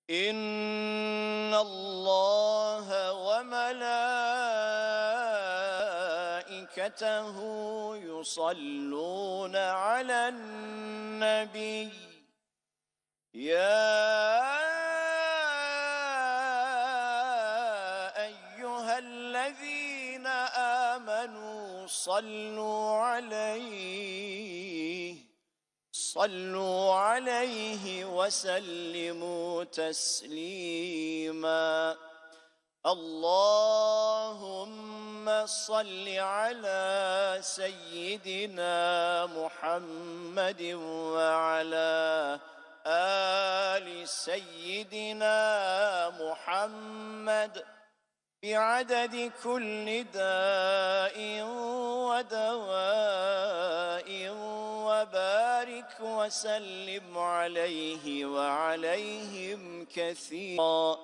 إن الله وملائكته يصلون على النبي يا أيها الذين آمنوا صلوا عليه وسلموا تسليما اللهم صل على سيدنا محمد وعلى آل سيدنا محمد بعدد كل داء ودواء وبارك وسلم عليه وعليهم كثيرا.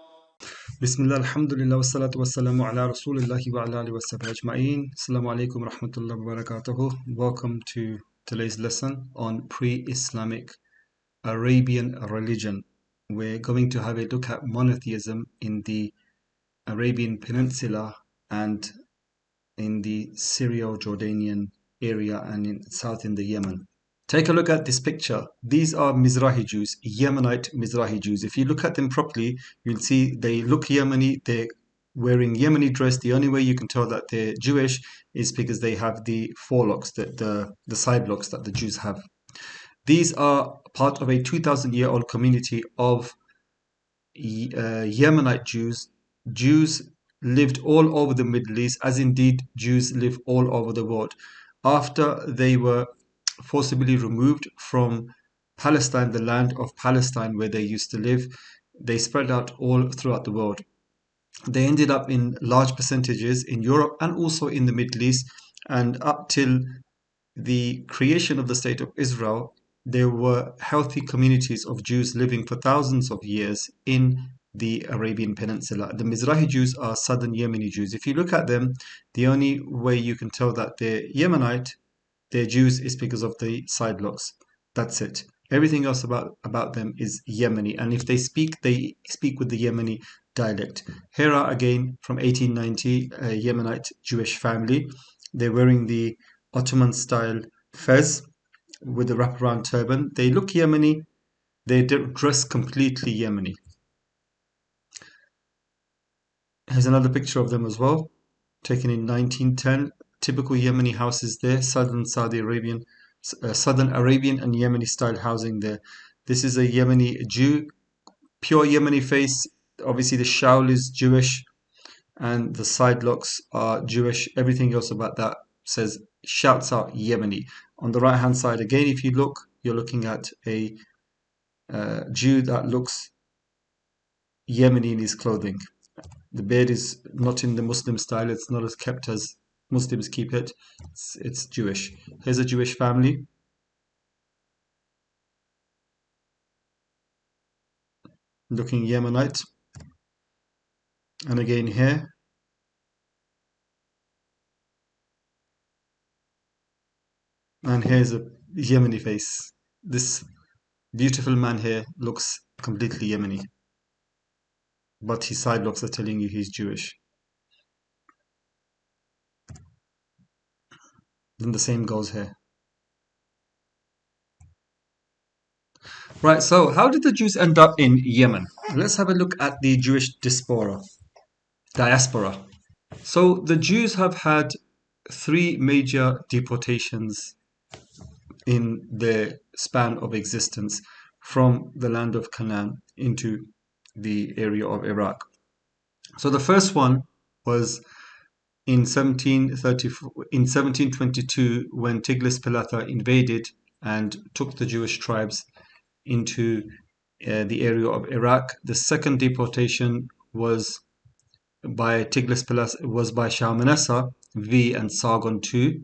Bismillah, alhamdulillah, wassalatu wassalamu ala rasulillahi wa ala alihi wa sahbihi ajma'een. Assalamu alaikum rahmatullahi wa barakatuhu. Welcome to today's lesson on pre-Islamic Arabian religion. We're going to have a look at monotheism in the Arabian Peninsula and in the Syrio-Jordanian area and in south in the Yemen. Take a look at this picture. These are Mizrahi Jews, Yemenite Mizrahi Jews. If you look at them properly, you'll see they look Yemeni. They're wearing Yemeni dress. The only way you can tell that they're Jewish is because they have the forelocks, the side locks that the Jews have. These are part of a 2,000-year-old community of Yemenite Jews. Jews lived all over the Middle East, as indeed Jews live all over the world. After they were forcibly removed from Palestine, the land of Palestine where they used to live, they spread out all throughout the world. They ended up in large percentages in Europe and also in the Middle East, and up till the creation of the State of Israel, there were healthy communities of Jews living for thousands of years in the Arabian Peninsula. The Mizrahi Jews are southern Yemeni Jews. If you look at them, the only way you can tell that they're Yemenite, they're Jews, is because of the side locks. That's it. Everything else about them is Yemeni. And if they speak with the Yemeni dialect. Hera, again, from 1890, a Yemenite Jewish family. They're wearing the Ottoman-style fez with the wraparound turban. They look Yemeni. They dress completely Yemeni. Here's another picture of them as well, taken in 1910. Typical Yemeni houses there, southern Arabian and Yemeni style housing there. This is a Yemeni Jew, pure Yemeni face. Obviously the shawl is Jewish and the side locks are Jewish. Everything else about that shouts out Yemeni. On the right hand side again, if you look, you're looking at a Jew that looks Yemeni in his clothing. The beard is not in the Muslim style. It's not as kept as Muslims keep it. It's Jewish. Here's a Jewish family. Looking Yemenite. And again here. And here's a Yemeni face. This beautiful man here looks completely Yemeni. But his side locks are telling you he's Jewish. Then the same goes here. Right, so how did the Jews end up in Yemen? Let's have a look at the Jewish diaspora. So the Jews have had 3 major deportations in their span of existence from the land of Canaan into the area of Iraq. So the first one was in 1722 when Tiglath-Pileser invaded and took the Jewish tribes into the area of Iraq. The second deportation was by Tiglath-Pileser, was by Shalmaneser V and Sargon II,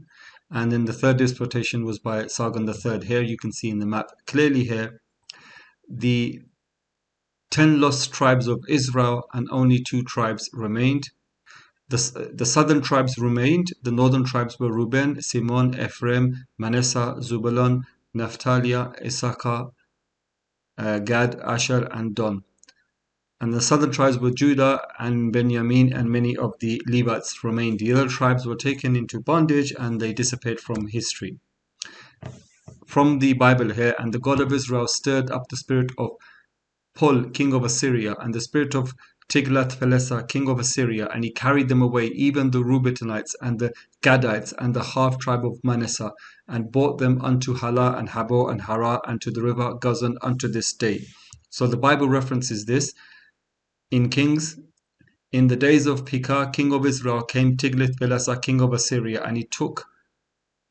and then the third deportation was by Sargon III. Here you can see in the map clearly here the 10 lost tribes of Israel, and only 2 tribes remained. The southern tribes remained. The northern tribes were Reuben, Simon, Ephraim, Manasseh, Zebulun, Naphtali, Issachar, Gad, Asher, and Dan. And the southern tribes were Judah and Benjamin, and many of the Levites remained. The other tribes were taken into bondage and they disappeared from history. From the Bible here, and the God of Israel stirred up the spirit of Pul, king of Assyria, and the spirit of Tiglath-Pileser, king of Assyria, and he carried them away, even the Reubenites and the Gadites and the half tribe of Manasseh, and brought them unto Hala and Habor and Hara and to the river Gozan unto this day. So the Bible references this in Kings. In the days of Pekah, king of Israel, came Tiglath-Pileser, king of Assyria, and he took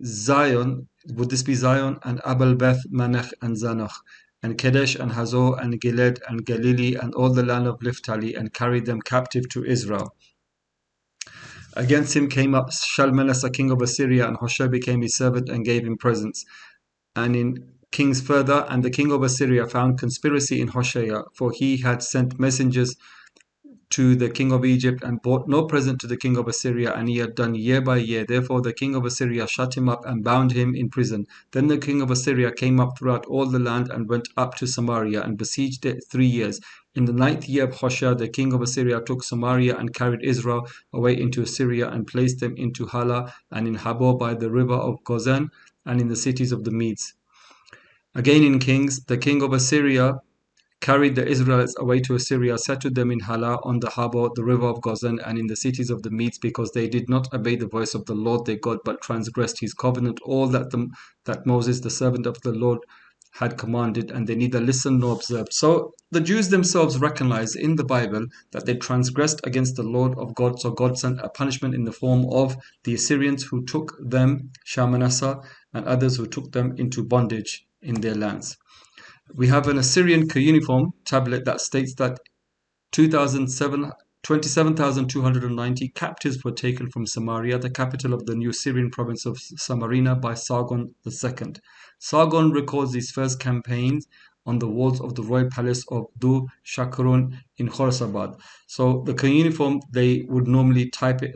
Zion, would this be Zion, and Abel Beth Manach and Zanoch, and Kedesh and Hazor and Gilead and Galilee and all the land of Naphtali, and carried them captive to Israel. Against him came up Shalmaneser, king of Assyria, and Hoshea became his servant and gave him presents. And in Kings further, and the king of Assyria found conspiracy in Hoshea, for he had sent messengers to the king of Egypt and brought no present to the king of Assyria, and he had done year by year. Therefore the king of Assyria shut him up and bound him in prison. Then the king of Assyria came up throughout all the land and went up to Samaria and besieged it 3 years. In the 9th year of Hoshea, the king of Assyria took Samaria and carried Israel away into Assyria and placed them into Hala and in Habor by the river of Gozan and in the cities of the Medes. Again in Kings, the king of Assyria carried the Israelites away to Assyria, settled them in Hala on the Habor, the river of Gozan, and in the cities of the Medes, because they did not obey the voice of the Lord their God, but transgressed his covenant, all that Moses, the servant of the Lord, had commanded, and they neither listened nor observed. So the Jews themselves recognize in the Bible that they transgressed against the Lord of God, so God sent a punishment in the form of the Assyrians who took them, Shalmaneser, and others who took them into bondage in their lands. We have an Assyrian cuneiform tablet that states that 27,290 captives were taken from Samaria, the capital of the new Syrian province of Samarina, by Sargon II. Sargon records his first campaigns on the walls of the royal palace of Du Shakurun in Khorsabad. So the cuneiform, they would normally carve it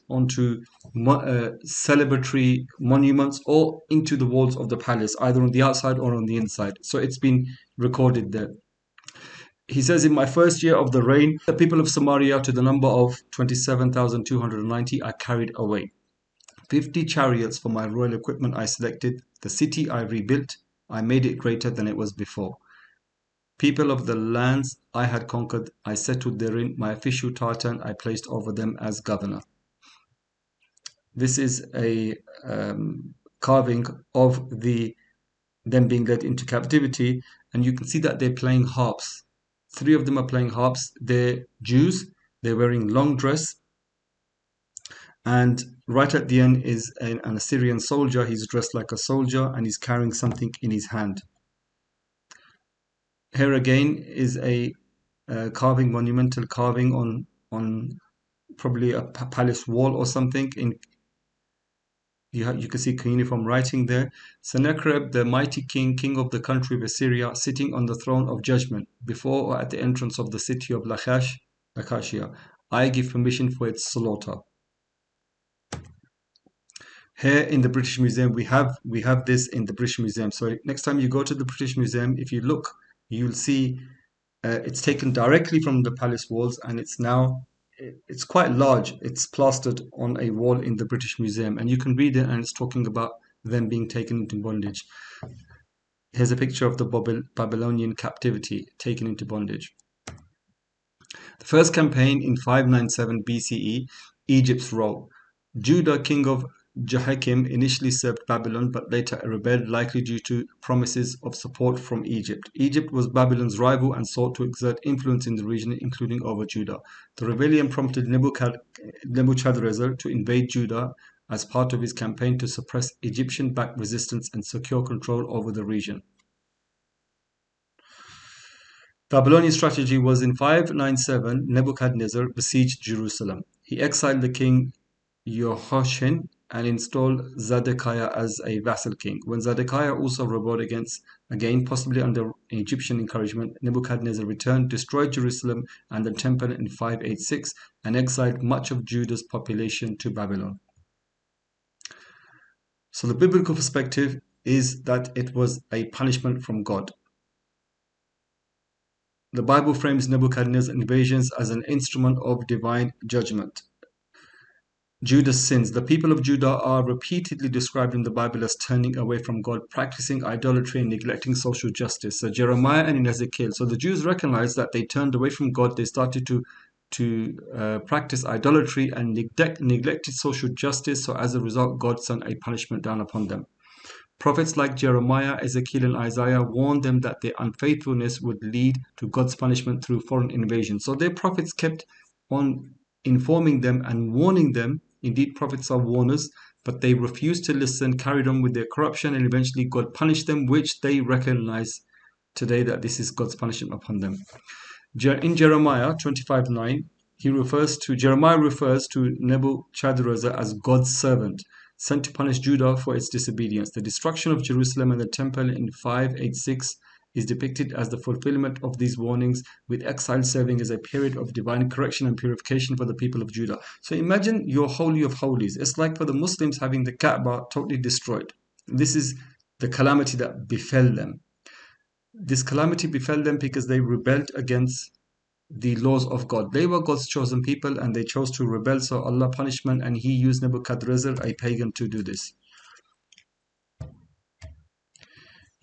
onto celebratory monuments or into the walls of the palace, either on the outside or on the inside. So it's been recorded there. He says, in my first year of the reign, the people of Samaria, to the number of 27,290, I carried away. 50 chariots for my royal equipment I selected. The city I rebuilt. I made it greater than it was before. People of the lands I had conquered, I settled therein. My official tartan I placed over them as governor. This is a carving of them being led into captivity, and you can see that they're playing harps. 3 of them are playing harps. They're Jews. They're wearing long dress. And right at the end is an Assyrian soldier. He's dressed like a soldier and he's carrying something in his hand. Here again is a carving, monumental carving on probably a palace wall or something. You can see cuneiform writing there. Sennacherib, the mighty king of the country of Assyria, sitting on the throne of judgment, before or at the entrance of the city of Lachish, I give permission for its slaughter. Here in the British Museum, we have this in the British Museum. So next time you go to the British Museum, if you look, you'll see it's taken directly from the palace walls, and it's quite large. It's plastered on a wall in the British Museum, and you can read it, and it's talking about them being taken into bondage. Here's a picture of the Babylonian captivity, taken into bondage. The first campaign in 597 BCE, Egypt's role. Judah, king of Jehoiakim, initially served Babylon, but later rebelled, likely due to promises of support from Egypt. Egypt was Babylon's rival and sought to exert influence in the region, including over Judah. The rebellion prompted Nebuchadnezzar to invade Judah as part of his campaign to suppress Egyptian-backed resistance and secure control over the region. Babylonian strategy was in 597, Nebuchadnezzar besieged Jerusalem. He exiled the king Jehoiachin and installed Zedekiah as a vassal king. When Zedekiah also rebelled again, possibly under Egyptian encouragement, Nebuchadnezzar returned, destroyed Jerusalem and the temple in 586, and exiled much of Judah's population to Babylon. So the biblical perspective is that it was a punishment from God. The Bible frames Nebuchadnezzar's invasions as an instrument of divine judgment. Judah's sins. The people of Judah are repeatedly described in the Bible as turning away from God, practicing idolatry and neglecting social justice. So Jeremiah and in Ezekiel. So the Jews recognized that they turned away from God. They started to practice idolatry and neglected social justice. So as a result, God sent a punishment down upon them. Prophets like Jeremiah, Ezekiel, and Isaiah warned them that their unfaithfulness would lead to God's punishment through foreign invasion. So their prophets kept on informing them and warning them. Indeed, prophets are warners, but they refused to listen, carried on with their corruption, and eventually God punished them, which they recognize today that this is God's punishment upon them. In Jeremiah 25:9, Jeremiah refers to Nebuchadnezzar as God's servant, sent to punish Judah for its disobedience. The destruction of Jerusalem and the temple in 586 is depicted as the fulfillment of these warnings, with exile serving as a period of divine correction and purification for the people of Judah. So imagine your Holy of Holies. It's like for the Muslims having the Kaaba totally destroyed. This is the calamity that befell them. This calamity befell them because they rebelled against the laws of God. They were God's chosen people and they chose to rebel, so Allah punishment, and He used Nebuchadnezzar, a pagan, to do this.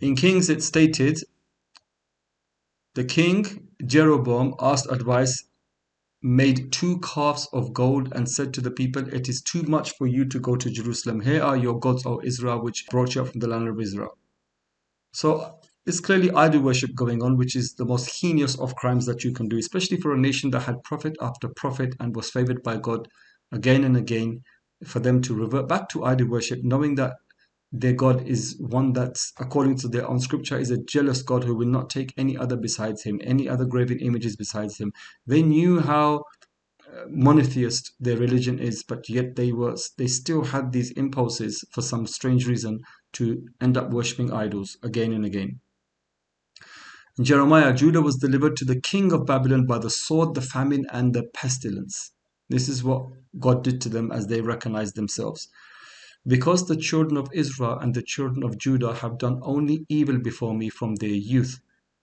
In Kings it stated, the king Jeroboam asked advice, made 2 calves of gold, and said to the people, it is too much for you to go to Jerusalem. Here are your gods, O Israel, which brought you up from the land of Israel. So it's clearly idol worship going on, which is the most heinous of crimes that you can do, especially for a nation that had prophet after prophet and was favored by God again and again, for them to revert back to idol worship, knowing that their God is one that's, according to their own scripture, is a jealous God who will not take any other besides Him, any other graven images besides Him. They knew how monotheist their religion is, but yet they still had these impulses for some strange reason to end up worshipping idols again and again. In Jeremiah, Judah was delivered to the king of Babylon by the sword, the famine, and the pestilence. This is what God did to them as they recognized themselves. Because the children of Israel and the children of Judah have done only evil before me from their youth.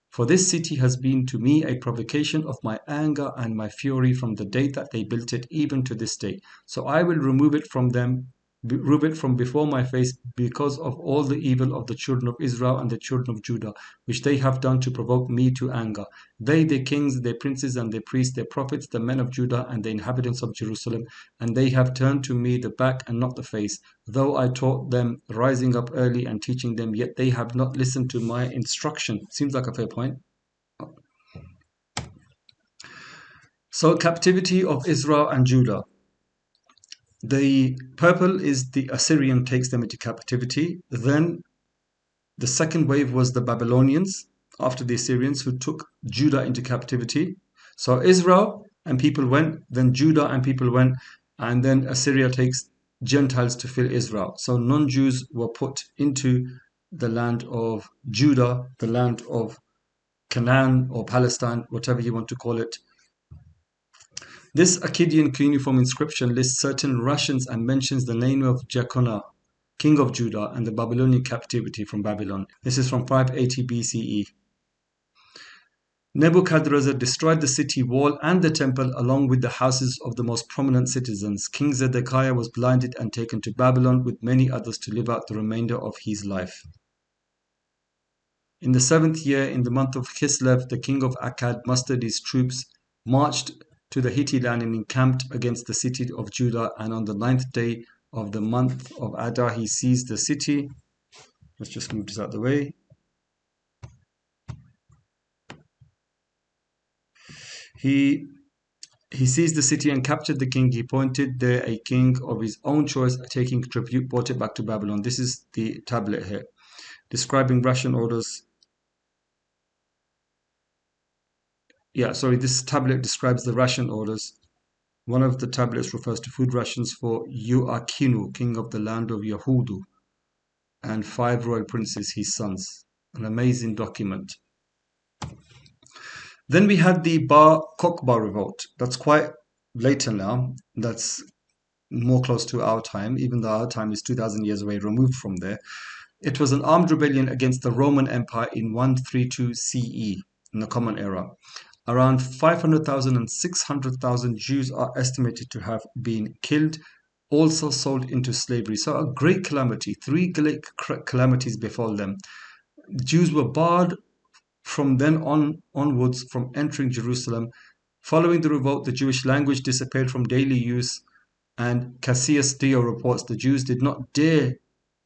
For this city has been to me a provocation of my anger and my fury from the day that they built it, even to this day. So I will remove it from before my face, because of all the evil of the children of Israel and the children of Judah, which they have done to provoke me to anger. They, their kings, their princes, and their priests, their prophets, the men of Judah, and the inhabitants of Jerusalem, and they have turned to me the back and not the face. Though I taught them, rising up early and teaching them, yet they have not listened to my instruction. Seems like a fair point. So, captivity of Israel and Judah. The purple is the Assyrian takes them into captivity. Then the second wave was the Babylonians after the Assyrians, who took Judah into captivity. So Israel and people went, then Judah and people went, and then Assyria takes Gentiles to fill Israel. So non-Jews were put into the land of Judah, the land of Canaan or Palestine, whatever you want to call it. This Akkadian cuneiform inscription lists certain Russians and mentions the name of Jeconiah, king of Judah, and the Babylonian captivity from Babylon. This is from 580 BCE. Nebuchadnezzar destroyed the city wall and the temple, along with the houses of the most prominent citizens. King Zedekiah was blinded and taken to Babylon with many others to live out the remainder of his life. In the 7th year, in the month of Kislev, the king of Akkad mustered his troops, marched to the Hittite land and encamped against the city of Judah, and on the 9th day of the month of Adar he seized the city. Let's just move this out of the way. He seized the city and captured the king. He appointed there a king of his own choice, taking tribute, brought it back to Babylon. This is the tablet here, describing ration orders. This tablet describes the ration orders. One of the tablets refers to food rations for Joachinu, king of the land of Yehudu, and 5 royal princes, his sons. An amazing document. Then we had the Bar Kokhba revolt. That's quite later now. That's more close to our time, even though our time is 2,000 years away, removed from there. It was an armed rebellion against the Roman Empire in 132 CE. in the Common Era. Around 500,000 and 600,000 Jews are estimated to have been killed, also sold into slavery. So a great calamity, three great calamities befall them. Jews were barred from then onwards from entering Jerusalem. Following the revolt, the Jewish language disappeared from daily use, and Cassius Dio reports the Jews did not dare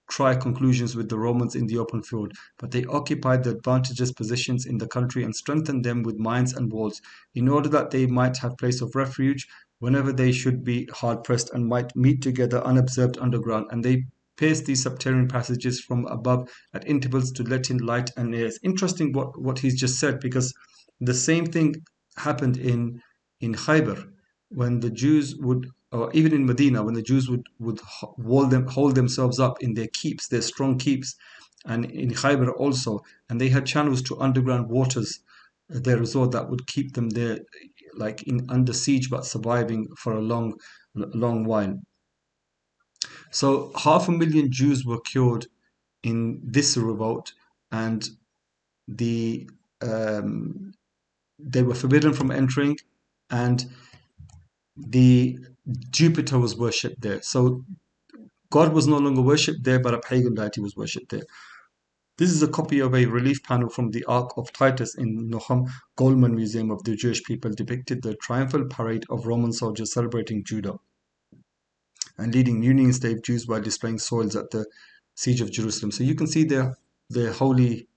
try conclusions with the Romans in the open field, but they occupied the advantageous positions in the country and strengthened them with mines and walls, in order that they might have place of refuge whenever they should be hard-pressed, and might meet together unobserved underground. And they pierced these subterranean passages from above at intervals to let in light and air. It's interesting what he's just said, because the same thing happened in Khaybar, when the Jews would, or even in Medina, when the Jews would hold themselves up in their keeps, their strong keeps, and in Khaybar also, and they had channels to underground waters, their resort, that would keep them there, like under siege, but surviving for a long while. So 500,000 Jews were killed in this revolt, and they were forbidden from entering, and the Jupiter was worshipped there. So God was no longer worshipped there, but a pagan deity was worshipped there. This is a copy of a relief panel from the Ark of Titus in Noham Goldman Museum of the Jewish people, depicted the triumphal parade of Roman soldiers celebrating Judah and leading Union slave Jews while displaying soils at the siege of Jerusalem. So you can see their holy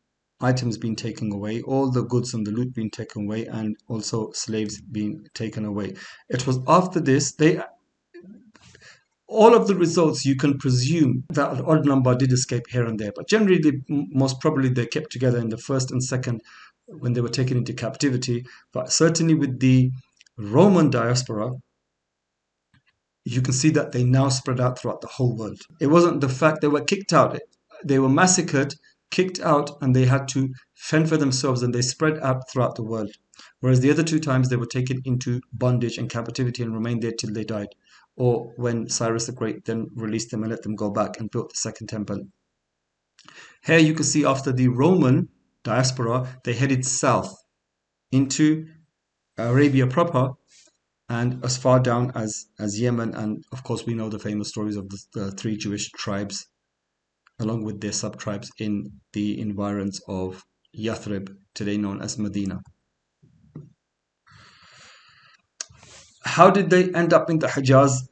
items being taken away, all the goods and the loot being taken away, and also slaves being taken away. It was after this, all of the results, you can presume that an odd number did escape here and there, but generally, most probably they kept together in the first and second when they were taken into captivity. But certainly with the Roman diaspora, you can see that they now spread out throughout the whole world. It wasn't the fact they were kicked out. They were massacred, kicked out, and they had to fend for themselves, and they spread out throughout the world. Whereas the other two times they were taken into bondage and captivity and remained there till they died. Or when Cyrus the Great then released them and let them go back and built the second temple. Here you can see after the Roman diaspora, they headed south into Arabia proper, and as far down as Yemen. And of course we know the famous stories of the three Jewish tribes, along with their sub-tribes in the environs of Yathrib, today known as Medina. How did they end up in the Hijaz?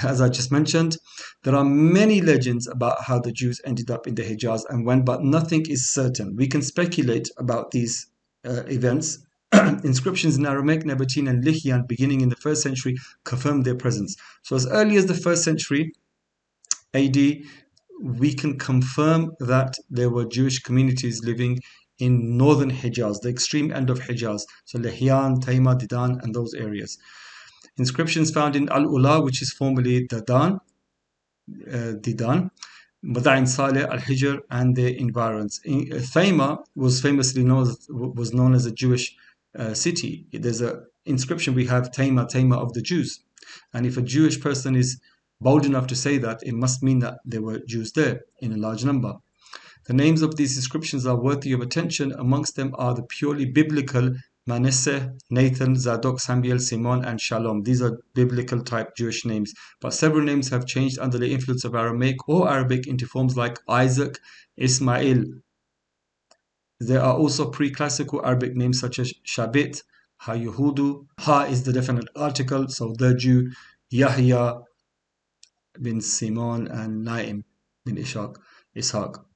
As I just mentioned, there are many legends about how the Jews ended up in the Hijaz and when, but nothing is certain. We can speculate about these events. Inscriptions in Aramaic, Nabatean, and Lycian beginning in the 1st century confirm their presence. So as early as the 1st century AD, we can confirm that there were Jewish communities living in northern Hijaz, the extreme end of Hijaz. So Lycian, Taima, Didan, and those areas. Inscriptions found in Al-Ula, which is formerly Didan, Madain Saleh, Al-Hijr, and their environs. Taima was famously known as a Jewish city. There's an inscription we have, Taima of the Jews. And if a Jewish person is bold enough to say that, it must mean that there were Jews there in a large number. The names of these inscriptions are worthy of attention. Amongst them are the purely biblical Manasseh, Nathan, Zadok, Samuel, Simon, and Shalom. These are biblical type Jewish names, but several names have changed under the influence of Aramaic or Arabic into forms like Isaac, Ismail. There are also pre-classical Arabic names such as Shabit, Ha-Yehudu. Ha is the definite article, so the Jew, Yahya bin Simon, and Naim bin Ishaq.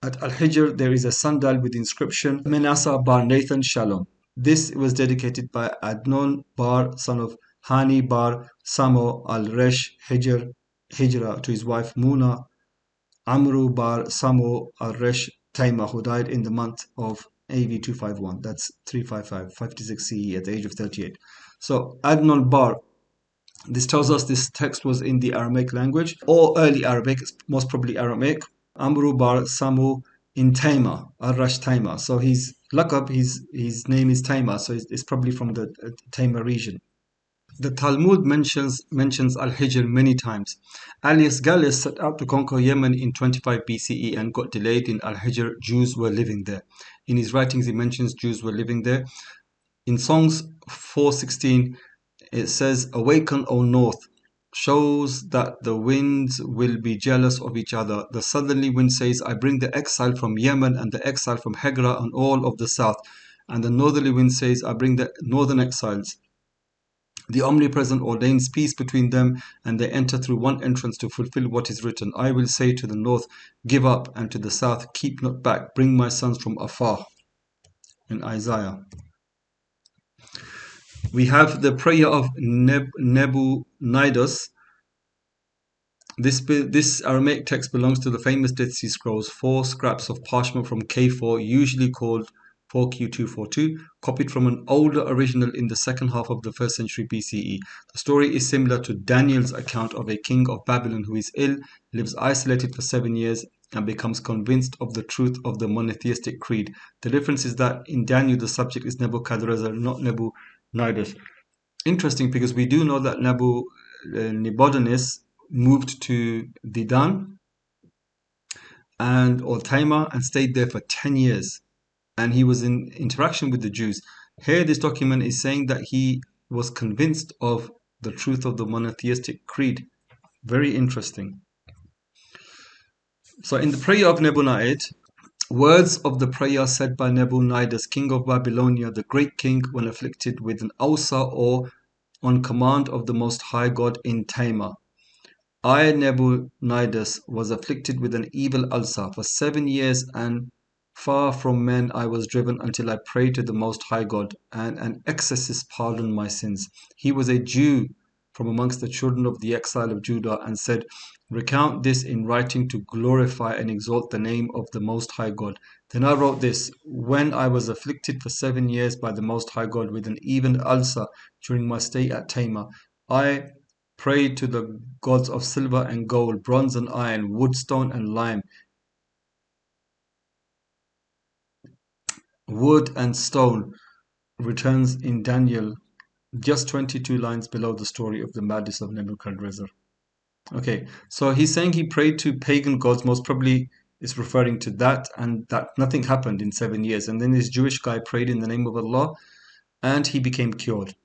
At Al-Hijr, there is a sundial with the inscription Manasseh bar Nathan Shalom. This was dedicated by Adnon bar, son of Hani bar Samo al-Resh Hijra, to his wife Muna Amru bar Samo al-Resh Taima, who died in the month of AV 251. That's 56 CE at the age of 38. So Adnon bar, this tells us this text was in the Aramaic language or early Arabic, most probably Aramaic. Amru bar Samu in Taima, al-Rash Taima. So his laqab, his name is Taima, so it's probably from the Taima region. The Talmud mentions Al-Hijr many times. Alias Gallus set out to conquer Yemen in 25 BCE and got delayed in Al-Hijr. Jews were living there. In his writings, he mentions Jews were living there. In Songs 4:16, it says, "Awaken, O north," shows that the winds will be jealous of each other. The southerly wind says, "I bring the exile from Yemen and the exile from Hegra and all of the south." And the northerly wind says, "I bring the northern exiles." The Omnipresent ordains peace between them, and they enter through one entrance to fulfill what is written. I will say to the north, "Give up," and to the south, "Keep not back. Bring my sons from afar." In Isaiah. We have the prayer of Nebuchadnezzar. This Aramaic text belongs to the famous Dead Sea Scrolls, 4 scraps of parchment from K4, usually called 4Q242, copied from an older original in the second half of the 1st century BCE. The story is similar to Daniel's account of a king of Babylon who is ill, lives isolated for 7 years, and becomes convinced of the truth of the monotheistic creed. The difference is that in Daniel the subject is Nebuchadnezzar, not Nebuchadnezzar. Interesting, because we do know that Nebuchadnezzar moved to Dedan or Taima and stayed there for 10 years, and he was in interaction with the Jews. Here this document is saying that he was convinced of the truth of the monotheistic creed. Very interesting. So in the prayer of Nebuchadnezzar, words of the prayer said by Nebuchadnezzar, king of Babylonia, the great king, when afflicted with an ulcer or on command of the Most High God in Taima. I, Nebuchadnezzar, was afflicted with an evil ulcer for 7 years, and far from men I was driven until I prayed to the Most High God, and an exorcist pardoned my sins. He was a Jew from amongst the children of the exile of Judah, and said, "Recount this in writing to glorify and exalt the name of the Most High God." Then I wrote this: when I was afflicted for 7 years by the Most High God with an evil ulcer during my stay at Tamar, I prayed to the gods of silver and gold, bronze and iron, wood, stone, and lime. Wood and stone returns in Daniel, just 22 lines below the story of the madness of Nebuchadnezzar. Okay, so he's saying he prayed to pagan gods, most probably is referring to that, and that nothing happened in 7 years. And then this Jewish guy prayed in the name of Allah, and he became cured.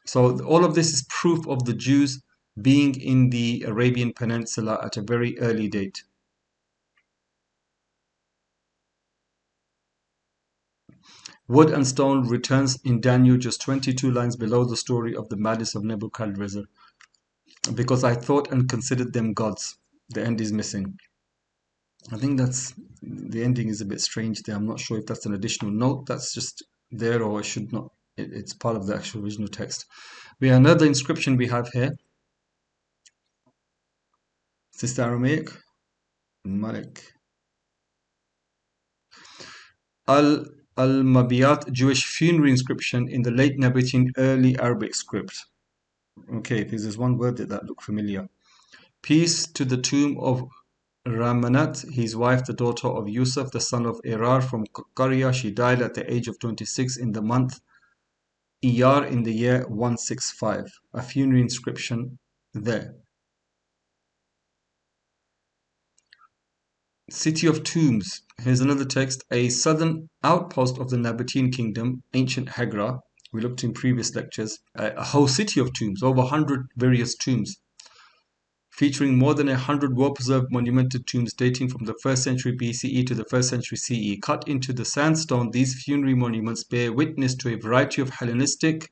So all of this is proof of the Jews being in the Arabian Peninsula at a very early date. Wood and stone returns in Daniel, just 22 lines below the story of the madness of Nebuchadnezzar. Because I thought and considered them gods. The end is missing. I think the ending is a bit strange there. I'm not sure if that's an additional note that's just there, or it should not. It's part of the actual original text. We have another inscription we have here. Is this the Aramaic? Malik. Al-Mabiyat, Jewish funerary inscription in the late Nabatean early Arabic script. Okay, there's one word that looked familiar. Peace to the tomb of Ramanat, his wife, the daughter of Yusuf, the son of Erar from Qaria. She died at the age of 26 in the month Iyar in the year 165. A funerary inscription there. City of Tombs. Here's another text. A southern outpost of the Nabatean kingdom, ancient Hegra. We looked in previous lectures. A whole city of tombs, over 100 various tombs, featuring more than 100 well-preserved monumental tombs dating from the 1st century BCE to the 1st century CE. Cut into the sandstone, these funerary monuments bear witness to a variety of Hellenistic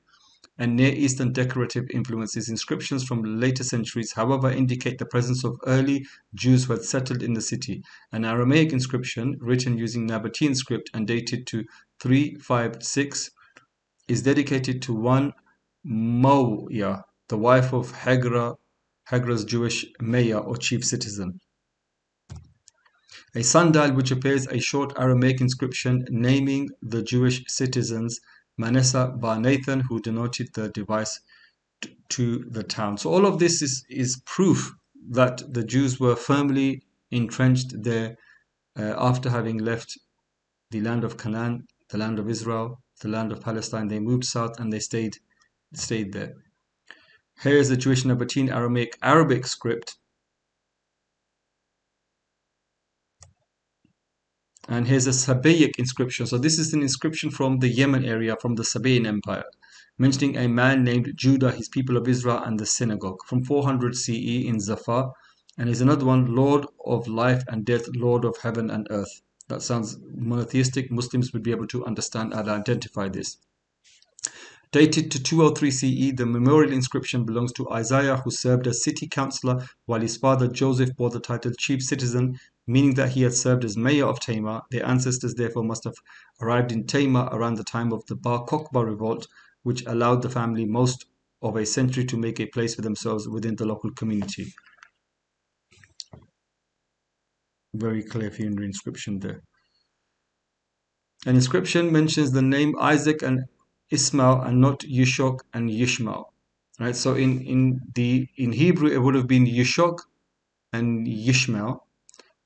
and Near Eastern decorative influences. Inscriptions from later centuries, however, indicate the presence of early Jews who had settled in the city. An Aramaic inscription, written using Nabatean script and dated to 356, is dedicated to one Mawya, the wife of Hegra's Jewish mayor or chief citizen. A sundial which appears a short Aramaic inscription naming the Jewish citizens Manasseh bar Nathan, who denoted the device to the town. So all of this is proof that the Jews were firmly entrenched there after having left the land of Canaan, the land of Israel, the land of Palestine. They moved south and they stayed there. Here is the Jewish Nabatean Aramaic Arabic script. And here's a Sabaeic inscription. So this is an inscription from the Yemen area, from the Sabaean Empire, mentioning a man named Judah, his people of Israel, and the synagogue from 400 CE in Zafar. And here's another one, Lord of life and death, Lord of heaven and earth. That sounds monotheistic. Muslims would be able to understand and identify this. Dated to 203 CE, the memorial inscription belongs to Isaiah, who served as city councillor while his father Joseph bore the title chief citizen, meaning that he had served as mayor of Tamar. Their ancestors therefore must have arrived in Tamar around the time of the Bar Kokhba revolt, which allowed the family most of a century to make a place for themselves within the local community. Very clear funerary inscription there. An inscription mentions the name Isaac and Ismail and not Yushok and Yishmael. Right? So in Hebrew it would have been Yushok and Yishmael,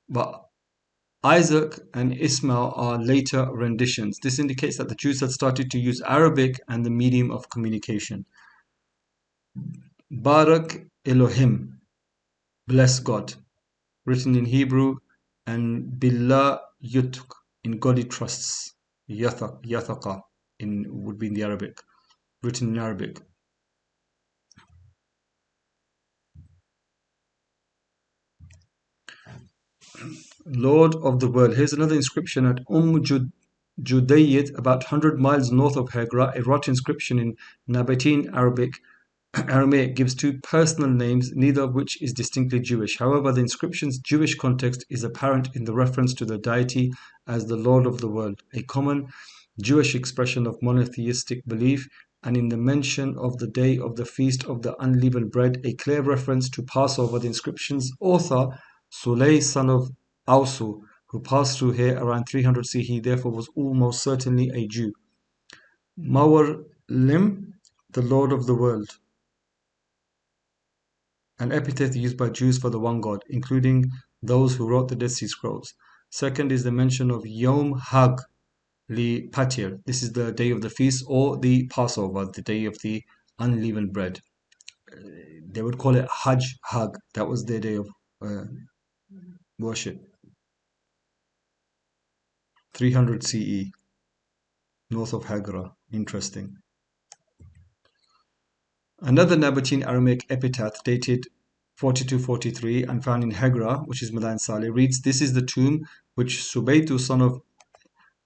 but Isaac and Ismail are later renditions. This indicates that the Jews had started to use Arabic and the medium of communication. Barak Elohim, bless God, written in Hebrew, and Billah Yutuk, in God he trusts. Yathaqa would be in the Arabic, written in Arabic. Lord of the world. Here's another inscription at Judayyid, about 100 miles north of Hegra. A wrought inscription in Nabatean Aramaic gives two personal names, neither of which is distinctly Jewish. However, the inscription's Jewish context is apparent in the reference to the deity as the Lord of the world, a common Jewish expression of monotheistic belief, and in the mention of the day of the Feast of the Unleavened Bread, a clear reference to Passover. The inscription's author, Sulay, son of Ausu, who passed through here around 300 CE, therefore was almost certainly a Jew. Mawar Lim, the Lord of the world, an epithet used by Jews for the one God, including those who wrote the Dead Sea Scrolls. Second is the mention of Yom Hag Li Patir. This is the day of the feast, or the Passover, the day of the unleavened bread. They would call it Hajj Hag. That was their day of worship. 300 CE, north of Hagra. Interesting. Another Nabatean Aramaic epitaph dated 4243 and found in Hegra, which is Madan Saleh, reads, "This is the tomb which Subaitu, son of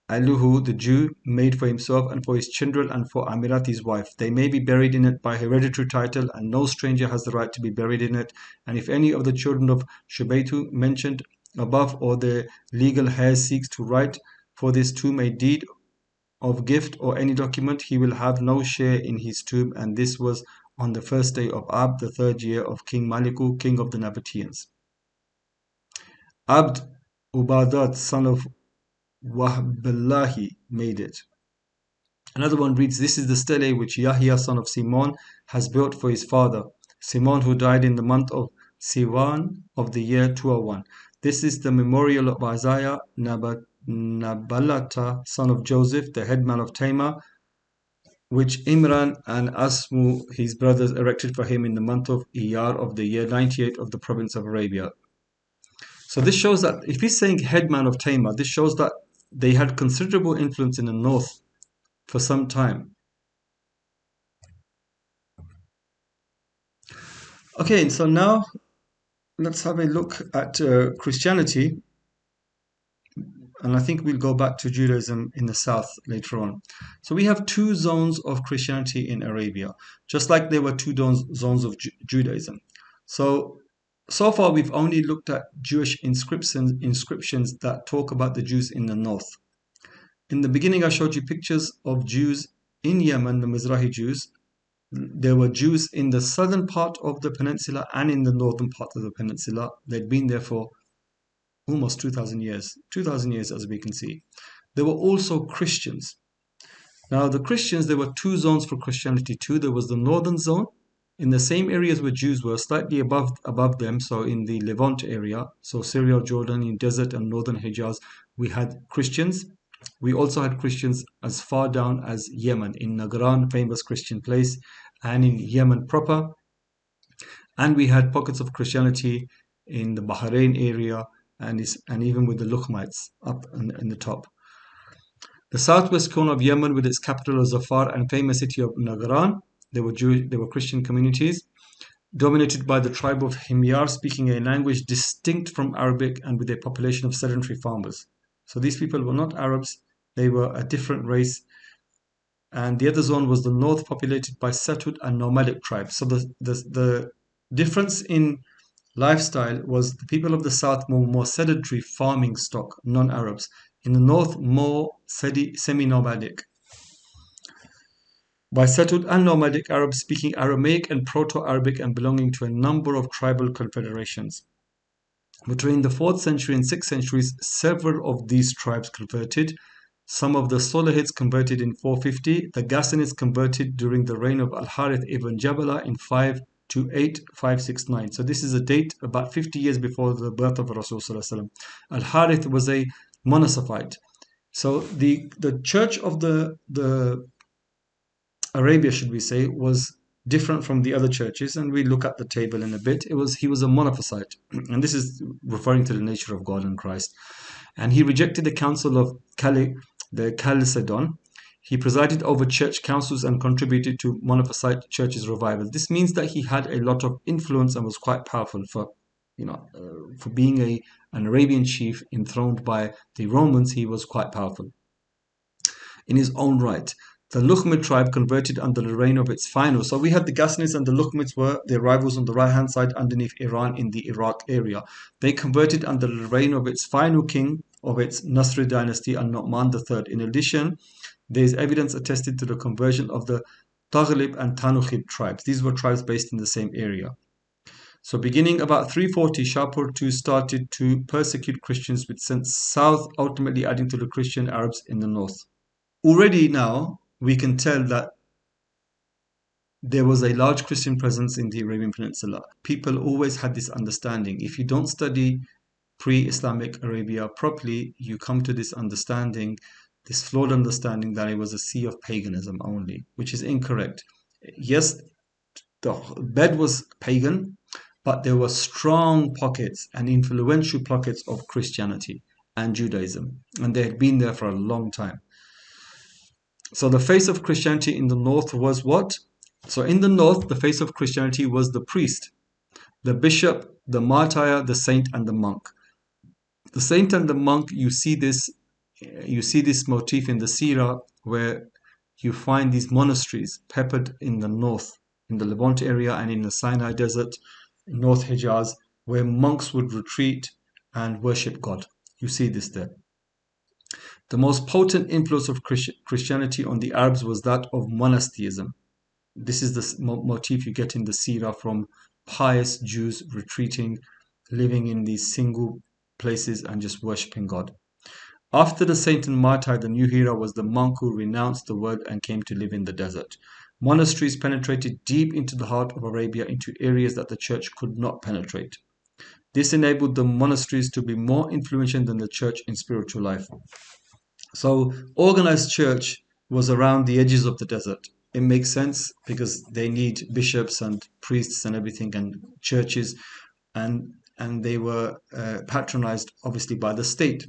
Aluhu, the Jew, made for himself and for his children and for Amirat, his wife. They may be buried in it by hereditary title, and no stranger has the right to be buried in it. And if any of the children of Shubaitu mentioned above or their legal heirs seeks to write for this tomb a deed of gift or any document, he will have no share in his tomb." And this was on the first day of Ab, the third year of King Maliku, king of the Nabateans. Abd Ubadat, son of Wahbillahi, made it. Another one reads, "This is the stele which Yahya, son of Simon, has built for his father, Simon, who died in the month of Siwan of the year 201. This is the memorial of Isaiah Nabalata, son of Joseph, the headman of Tamar, which Imran and Asmu, his brothers, erected for him in the month of Iyar of the year 98 of the province of Arabia." So this shows that if he's saying headman of Tamar, this shows that they had considerable influence in the north for some time. Okay, so now let's have a look at Christianity. And I think we'll go back to Judaism in the south later on. So we have two zones of Christianity in Arabia, just like there were two zones of Judaism. So far we've only looked at Jewish inscriptions that talk about the Jews in the north. In the beginning I showed you pictures of Jews in Yemen, the Mizrahi Jews. There were Jews in the southern part of the peninsula and in the northern part of the peninsula. They'd been there for almost 2,000 years. 2,000 years, as we can see. There were also Christians. Now the Christians, there were two zones for Christianity too. There was the northern zone, in the same areas where Jews were, slightly above them, so in the Levant area, so Syria, Jordan, in desert and northern Hijaz, we had Christians. We also had Christians as far down as Yemen, in Najran, famous Christian place, and in Yemen proper. And we had pockets of Christianity in the Bahrain area and even with the Lukhmites up in the top. The southwest corner of Yemen, with its capital of Zafar and famous city of Nagran, they were Christian communities, dominated by the tribe of Himyar, speaking a language distinct from Arabic and with a population of sedentary farmers. So these people were not Arabs, they were a different race. And the other zone was the north, populated by settled and nomadic tribes. So the difference in lifestyle was the people of the south more sedentary farming stock, non-Arabs. In the north, more semi-nomadic. By settled and nomadic Arabs speaking Aramaic and Proto-Arabic and belonging to a number of tribal confederations. Between the 4th century and 6th centuries, several of these tribes converted. Some of the Solahids converted in 450. The Ghassanids converted during the reign of Al-Harith ibn Jabala in 528, 569. So this is a date about 50 years before the birth of Rasulullah. Al-Harith was a monotheist. So the church of the Arabia, should we say, was different from the other churches, and we look at the table in a bit. He was a monotheist, and this is referring to the nature of God and Christ. And he rejected the council of Chalcedon. He presided over church councils and contributed to monotheist churches' revival. This means that he had a lot of influence and was quite powerful for being an Arabian chief enthroned by the Romans. He was quite powerful in his own right. The Lukhmid tribe converted under the reign of its final. So we had the Ghassanids and the Lukhmids were their rivals on the right-hand side underneath Iran in the Iraq area. They converted under the reign of its final king of its Nasrid dynasty, Al-Nu'man III. In addition, there is evidence attested to the conversion of the Taghlib and Tanukhid tribes. These were tribes based in the same area. So beginning about 340, Shapur II started to persecute Christians, which sent south, ultimately adding to the Christian Arabs in the north. Already now, we can tell that there was a large Christian presence in the Arabian Peninsula. People always had this understanding. If you don't study pre-Islamic Arabia properly, you come to this understanding, this flawed understanding that it was a sea of paganism only, which is incorrect. Yes, the bed was pagan, but there were strong pockets and influential pockets of Christianity and Judaism, and they had been there for a long time. So the face of Christianity in the north was what? So in the north, the face of Christianity was the priest, the bishop, the martyr, the saint, and the monk. The saint and the monk, you see this motif in the Seerah, where you find these monasteries peppered in the north, in the Levant area and in the Sinai desert, North Hijaz, where monks would retreat and worship God. You see this there. The most potent influence of Christianity on the Arabs was that of monotheism. This is the motif you get in the Seerah from pious Jews retreating, living in these single places and just worshipping God. After the saint and martyr, the new hero was the monk who renounced the world and came to live in the desert. Monasteries penetrated deep into the heart of Arabia, into areas that the church could not penetrate. This enabled the monasteries to be more influential than the church in spiritual life. So organized church was around the edges of the desert. It makes sense because they need bishops and priests and everything and churches, and they were patronized obviously by the state.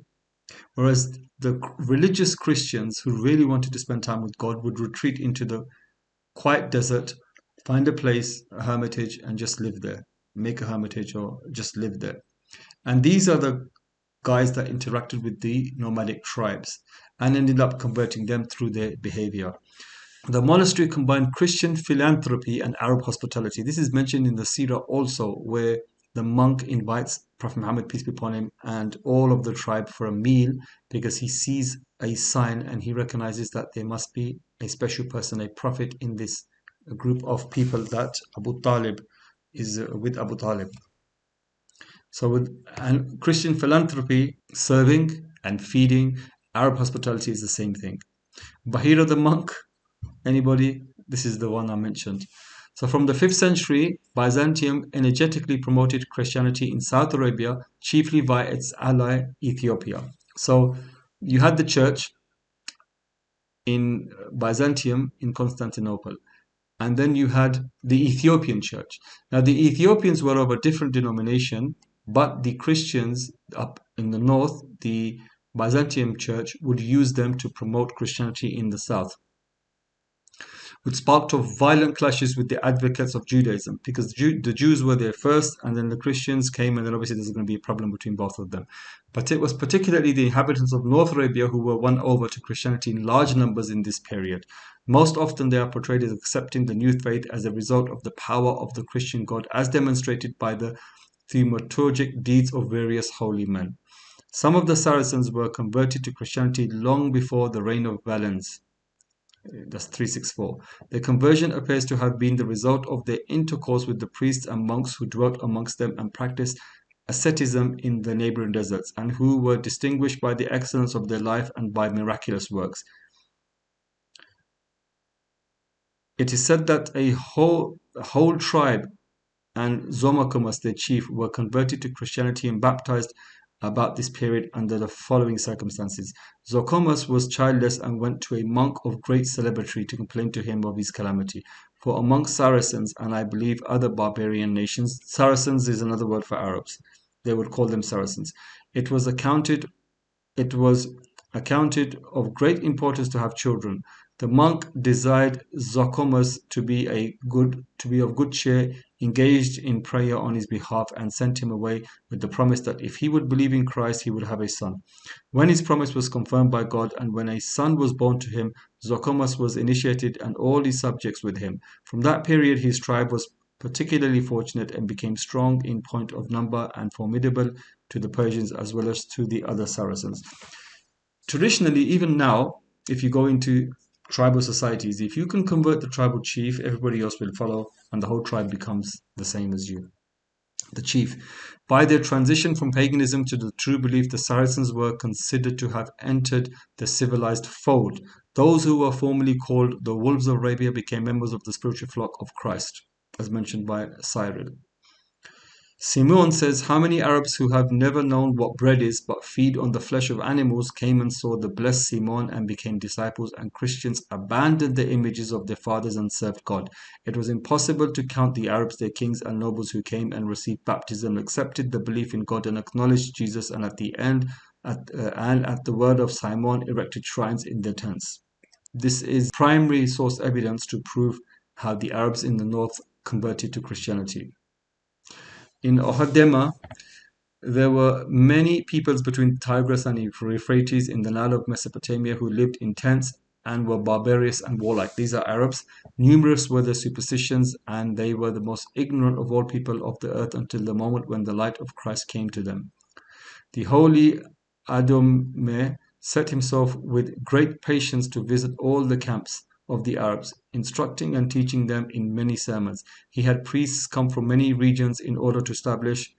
Whereas the religious Christians who really wanted to spend time with God would retreat into the quiet desert, find a place, a hermitage, and just live there. Make a hermitage or just live there. And these are the guys that interacted with the nomadic tribes and ended up converting them through their behavior. The monastery combined Christian philanthropy and Arab hospitality. This is mentioned in the Seerah also, where the monk invites Prophet Muhammad, peace be upon him, and all of the tribe for a meal because he sees a sign and he recognizes that there must be a special person, a prophet in this group of people, that Abu Talib is with Abu Talib. So with and Christian philanthropy, serving and feeding, Arab hospitality is the same thing. Bahira the monk, anybody? This is the one I mentioned. So from the 5th century, Byzantium energetically promoted Christianity in South Arabia, chiefly via its ally Ethiopia. So you had the church in Byzantium in Constantinople, and then you had the Ethiopian church. Now the Ethiopians were of a different denomination. but the Christians up in the north, the Byzantium Church, would use them to promote Christianity in the south, which sparked off violent clashes with the advocates of Judaism, because the Jews were there first and then the Christians came, and then obviously there's going to be a problem between both of them. But it was particularly the inhabitants of North Arabia who were won over to Christianity in large numbers in this period. Most often they are portrayed as accepting the new faith as a result of the power of the Christian God, as demonstrated by the thaumaturgic deeds of various holy men. Some of the Saracens were converted to Christianity long before the reign of Valens. That's 364. Their conversion appears to have been the result of their intercourse with the priests and monks who dwelt amongst them and practiced asceticism in the neighboring deserts, and who were distinguished by the excellence of their life and by miraculous works. It is said that a whole tribe and Zomacomus, their chief, were converted to Christianity and baptized about this period under the following circumstances. Zocomus was childless and went to a monk of great celebrity to complain to him of his calamity. For among Saracens, and I believe other barbarian nations, Saracens is another word for Arabs. They would call them Saracens. It was accounted of great importance to have children. The monk desired Zocomus to be of good cheer, engaged in prayer on his behalf, and sent him away with the promise that if he would believe in Christ, he would have a son. When his promise was confirmed by God, and when a son was born to him, Zocomus was initiated and all his subjects with him. From that period, his tribe was particularly fortunate and became strong in point of number and formidable to the Persians as well as to the other Saracens. Traditionally, even now, if you go into tribal societies, if you can convert the tribal chief, everybody else will follow, and the whole tribe becomes the same as you. The chief. By their transition from paganism to the true belief, the Saracens were considered to have entered the civilized fold. Those who were formerly called the wolves of Arabia became members of the spiritual flock of Christ, as mentioned by Cyril. Simon says, how many Arabs who have never known what bread is but feed on the flesh of animals came and saw the blessed Simon and became disciples, and Christians abandoned the images of their fathers and served God. It was impossible to count the Arabs, their kings and nobles who came and received baptism, accepted the belief in God and acknowledged Jesus, and at the end, at the word of Simon, erected shrines in their tents. This is primary source evidence to prove how the Arabs in the north converted to Christianity. In Ohadema, there were many peoples between Tigris and Euphrates in the Nile of Mesopotamia who lived in tents and were barbarous and warlike. These are Arabs. Numerous were their superstitions, and they were the most ignorant of all people of the earth until the moment when the light of Christ came to them. The holy Adome set himself with great patience to visit all the camps of the Arabs, instructing and teaching them in many sermons. He had priests come from many regions in order to establish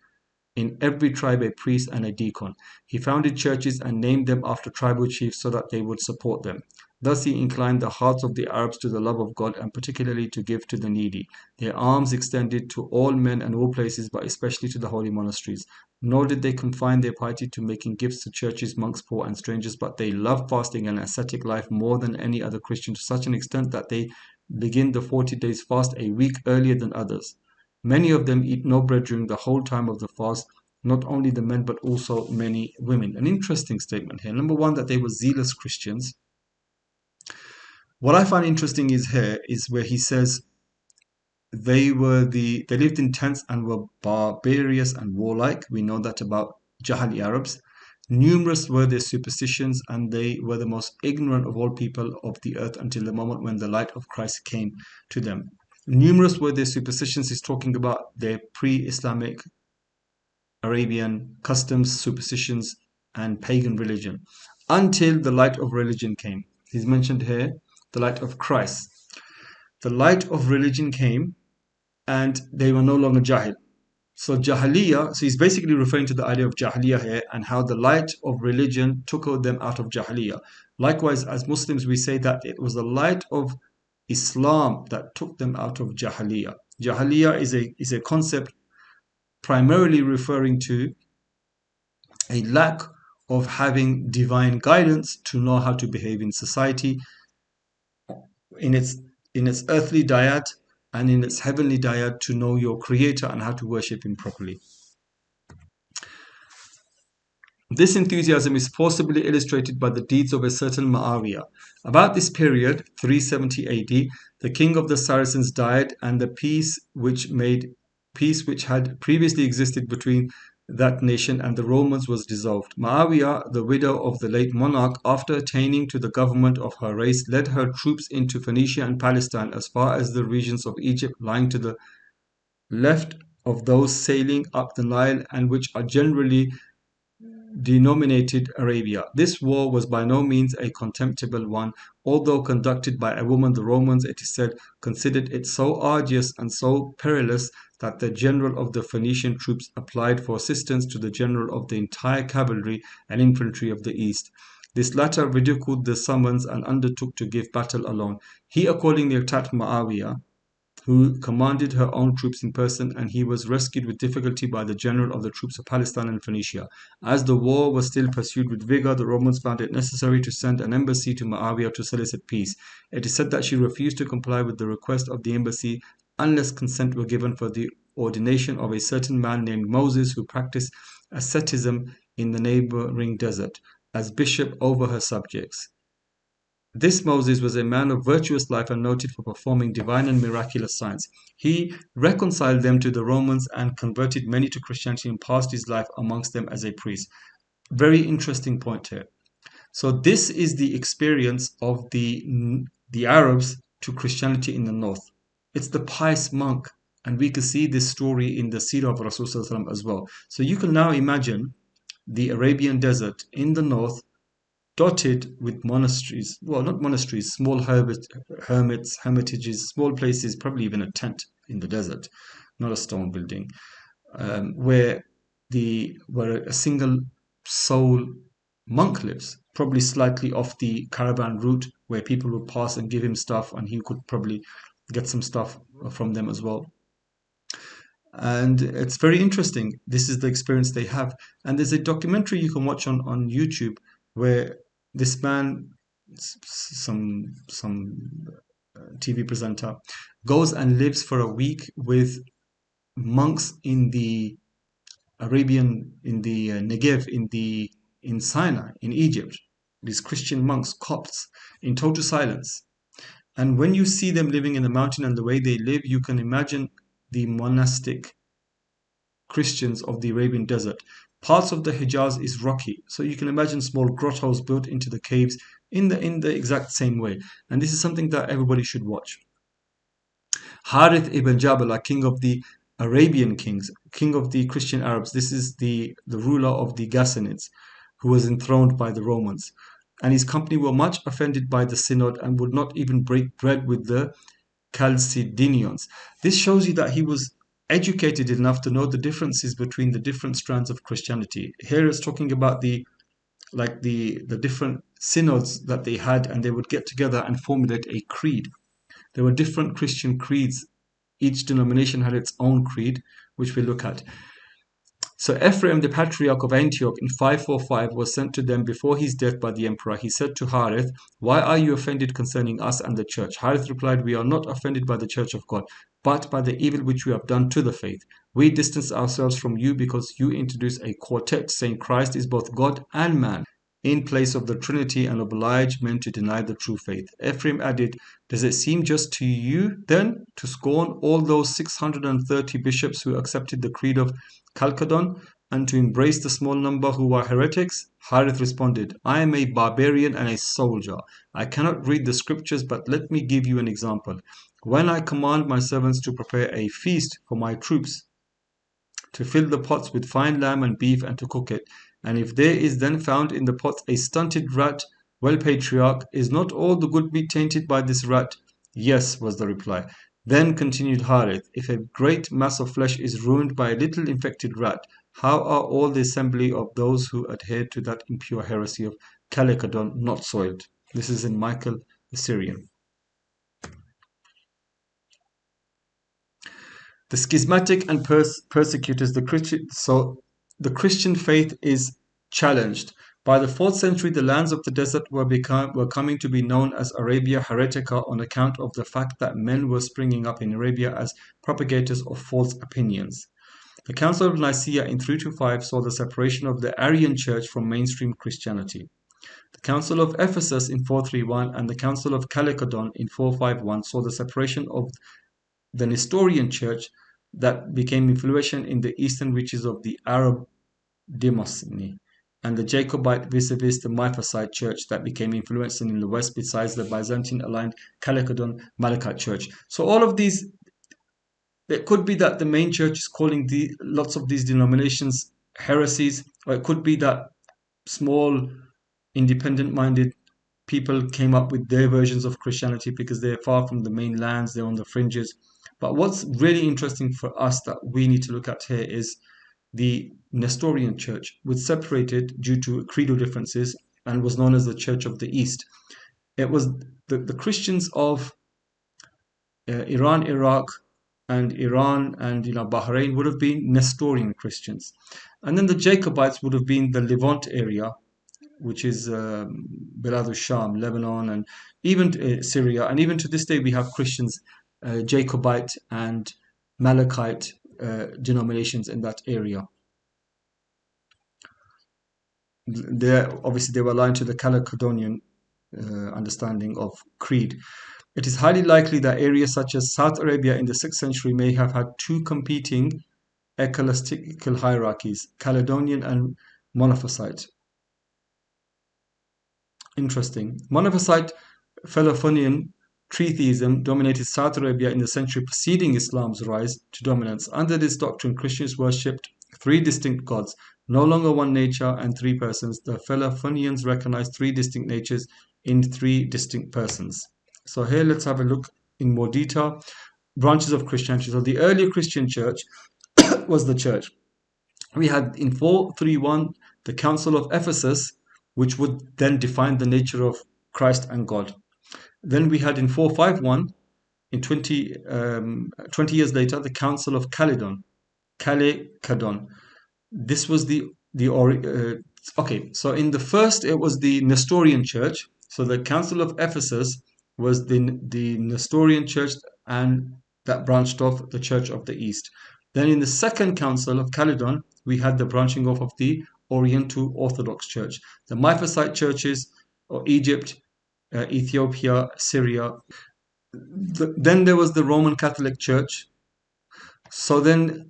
in every tribe a priest and a deacon. He founded churches and named them after tribal chiefs so that they would support them. Thus he inclined the hearts of the Arabs to the love of God, and particularly to give to the needy. Their arms extended to all men and all places, but especially to the holy monasteries. Nor did they confine their piety to making gifts to churches, monks, poor, and strangers, but they loved fasting and ascetic life more than any other Christian, to such an extent that they begin the 40 days fast a week earlier than others. Many of them eat no bread during the whole time of the fast, not only the men, but also many women. An interesting statement here. Number one, that they were zealous Christians. What I find interesting is where he says they lived in tents and were barbarous and warlike. We know that about Jahili Arabs. Numerous were their superstitions, and they were the most ignorant of all people of the earth until the moment when the light of Christ came to them. Numerous were their superstitions. He's talking about their pre-Islamic Arabian customs, superstitions, and pagan religion, until the light of religion came. He's mentioned here the light of Christ. The light of religion came, and they were no longer Jahil. So Jahiliyyah, so he's basically referring to the idea of Jahiliyyah here, and how the light of religion took them out of Jahiliyyah. Likewise, as Muslims, we say that it was the light of Islam that took them out of Jahiliyyah. Jahiliyyah is a concept primarily referring to a lack of having divine guidance to know how to behave in society, in its earthly dyad and in its heavenly dyad, to know your creator and how to worship him properly. This enthusiasm is forcibly illustrated by the deeds of a certain Muawiyah. About this period, 370 AD, the king of the Saracens died, and the peace which had previously existed between that nation and the Romans was dissolved. Muawiyah, the widow of the late monarch, after attaining to the government of her race, led her troops into Phoenicia and Palestine as far as the regions of Egypt lying to the left of those sailing up the Nile, and which are generally denominated Arabia. This war was by no means a contemptible one. Although conducted by a woman, the Romans, it is said, considered it so arduous and so perilous that the general of the Phoenician troops applied for assistance to the general of the entire cavalry and infantry of the East. This latter ridiculed the summons and undertook to give battle alone. He accordingly attacked Muawiyah, who commanded her own troops in person, and he was rescued with difficulty by the general of the troops of Palestine and Phoenicia. As the war was still pursued with vigor, the Romans found it necessary to send an embassy to Muawiyah to solicit peace. It is said that she refused to comply with the request of the embassy unless consent were given for the ordination of a certain man named Moses, who practiced asceticism in the neighboring desert, as bishop over her subjects. This Moses was a man of virtuous life and noted for performing divine and miraculous signs. He reconciled them to the Romans and converted many to Christianity and passed his life amongst them as a priest. Very interesting point here. So this is the experience of the Arabs to Christianity in the north. It's the pious monk, and we can see this story in the Seerah of Rasulullah as well. So you can now imagine the Arabian desert in the north, dotted with monasteries, well, not monasteries, small hermitages, small places, probably even a tent in the desert, not a stone building, where a single soul monk lives, probably slightly off the caravan route, where people would pass and give him stuff, and he could probably get some stuff from them as well. And it's very interesting. This is the experience they have. And there's a documentary you can watch on YouTube where this man, some TV presenter, goes and lives for a week with monks in the Arabian, in the Negev, in Sinai, in Egypt. These Christian monks, Copts, in total silence. And when you see them living in the mountain and the way they live, you can imagine the monastic Christians of the Arabian desert. Parts of the Hijaz is rocky, so you can imagine small grottos built into the caves in the exact same way. And this is something that everybody should watch. Harith ibn Jabala, king of the Arabian kings, king of the Christian Arabs. This is the ruler of the Ghassanids, who was enthroned by the Romans. And his company were much offended by the synod and would not even break bread with the Chalcedonians. This shows you that he was educated enough to know the differences between the different strands of Christianity. Here it's talking about the different synods that they had, and they would get together and formulate a creed. There were different Christian creeds. Each denomination had its own creed, which we'll look at. So Ephraim, the patriarch of Antioch, in 545 was sent to them before his death by the emperor. He said to Harith, "Why are you offended concerning us and the church?" Harith replied, "We are not offended by the church of God, but by the evil which we have done to the faith. We distance ourselves from you because you introduce a quartet saying Christ is both God and man, in place of the Trinity, and oblige men to deny the true faith." Ephraim added, "Does it seem just to you, then, to scorn all those 630 bishops who accepted the creed of Chalcedon, and to embrace the small number who are heretics?" Harith responded, "I am a barbarian and a soldier. I cannot read the scriptures, but let me give you an example. When I command my servants to prepare a feast for my troops, to fill the pots with fine lamb and beef and to cook it, and if there is then found in the pots a stunted rat, well, patriarch, is not all the good meat tainted by this rat?" "Yes," was the reply. Then continued Harith, "If a great mass of flesh is ruined by a little infected rat, how are all the assembly of those who adhered to that impure heresy of Chalcedon not soiled?" This is in Michael the Syrian. The schismatic and persecutors, the Christian faith is challenged. By the 4th century, the lands of the desert were coming to be known as Arabia Heretica on account of the fact that men were springing up in Arabia as propagators of false opinions. The Council of Nicaea in 325 saw the separation of the Arian Church from mainstream Christianity. The Council of Ephesus in 431 and the Council of Chalcedon in 451 saw the separation of the Nestorian Church that became influential in the eastern reaches of the Arab demoscene, and the Jacobite vis-a-vis the Miaphysite Church that became influential in the west besides the Byzantine-aligned Chalcedon Malachite Church. So all of these, it could be that the main church is calling lots of these denominations heresies, or it could be that small independent-minded people came up with their versions of Christianity because they're far from the main lands, they're on the fringes. But what's really interesting for us that we need to look at here is the Nestorian Church, which separated due to creedal differences and was known as the Church of the East. It was the Christians of Iran, Iraq, and Iran and Bahrain would have been Nestorian Christians. And then the Jacobites would have been the Levant area, which is Bilad al-Sham, Lebanon, and even Syria. And even to this day, we have Christians, Jacobite and Malachite denominations in that area. Obviously, they were aligned to the Chalcedonian understanding of creed. It is highly likely that areas such as South Arabia in the 6th century may have had two competing ecclesiastical hierarchies, Caledonian and Monophysite. Interesting. Monophysite Philophonian pre-theism dominated South Arabia in the century preceding Islam's rise to dominance. Under this doctrine, Christians worshipped three distinct gods, no longer one nature and three persons. The Philophonians recognized three distinct natures in three distinct persons. So here let's have a look in more detail. Branches of Christianity. So the earlier Christian church was the church. We had in 431 the Council of Ephesus, which would then define the nature of Christ and God. Then we had in 451, in 20 years later, the Council of Chalcedon. This was okay. So in the first, it was the Nestorian Church. So the Council of Ephesus was the Nestorian Church, and that branched off the Church of the East. Then in the second Council of Chalcedon, we had the branching off of the Oriental Orthodox Church. The Miaphysite churches of Egypt, Ethiopia, Syria. Then there was the Roman Catholic Church. So then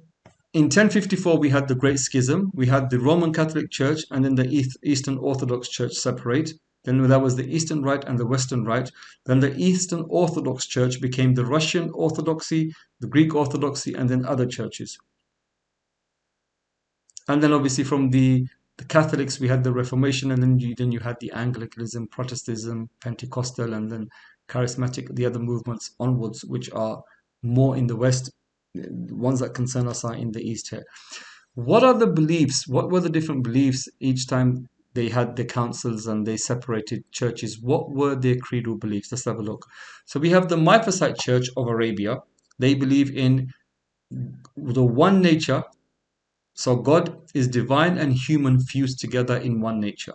in 1054 we had the Great Schism. We had the Roman Catholic Church and then the Eastern Orthodox Church separate. Then that was the Eastern Rite and the Western Rite. Then the Eastern Orthodox Church became the Russian Orthodoxy, the Greek Orthodoxy, and then other churches. And then obviously from the Catholics, we had the Reformation, and then you had the Anglicanism, Protestantism, Pentecostal, and then Charismatic, the other movements onwards, which are more in the West. The ones that concern us are in the East here. What are the beliefs? What were the different beliefs each time they had the councils and they separated churches? What were their creedal beliefs? Let's have a look. So we have the Miaphysite Church of Arabia. They believe in the one nature. So God is divine and human fused together in one nature.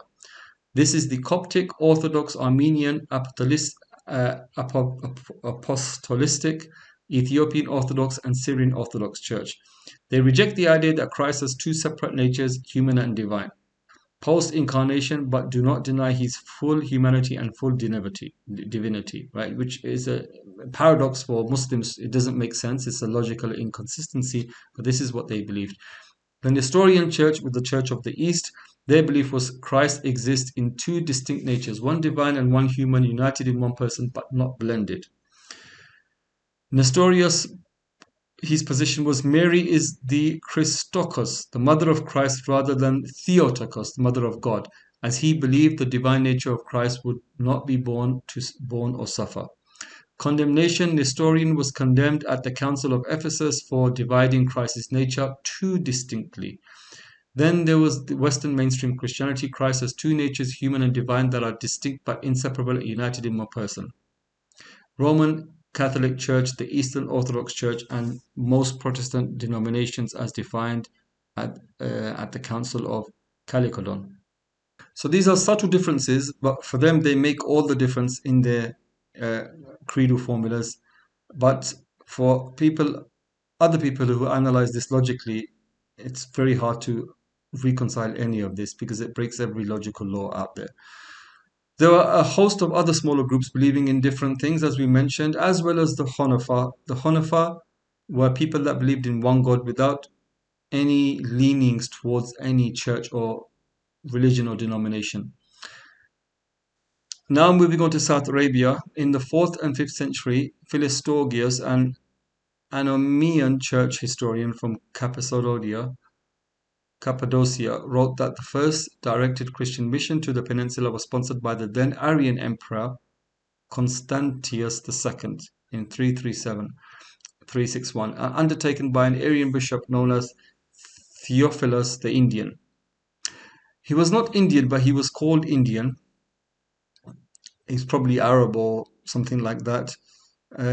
This is the Coptic, Orthodox, Armenian, Apostolistic, Ethiopian Orthodox, and Syrian Orthodox Church. They reject the idea that Christ has two separate natures, human and divine, post-incarnation, but do not deny his full humanity and full divinity, right? Which is a paradox for Muslims. It doesn't make sense. It's a logical inconsistency, but this is what they believed. The Nestorian Church, with the Church of the East, their belief was Christ exists in two distinct natures, one divine and one human, united in one person, but not blended. Nestorius, his position was Mary is the Christokos, the mother of Christ, rather than Theotokos, the mother of God, as he believed the divine nature of Christ would not be born or suffer. Condemnation. Nestorian was condemned at the Council of Ephesus for dividing Christ's nature too distinctly. Then there was the Western mainstream Christianity. Christ has two natures, human and divine, that are distinct but inseparable, united in one person. Roman Catholic Church, the Eastern Orthodox Church, and most Protestant denominations as defined at the Council of Chalcedon. So these are subtle differences, but for them they make all the difference in their creedal formulas. But for other people who analyze this logically, it's very hard to reconcile any of this because it breaks every logical law out there. There were a host of other smaller groups believing in different things, as we mentioned, as well as the Hanafa. The Hanafa were people that believed in one God without any leanings towards any church or religion or denomination. Now moving on to South Arabia, in the 4th and 5th century, Philostorgius, an Anomian church historian from Cappadocia, wrote that the first directed Christian mission to the peninsula was sponsored by the then Arian emperor Constantius II in 361, undertaken by an Arian bishop known as Theophilus the Indian. He was not Indian, but he was called Indian. He's probably Arab or something like that.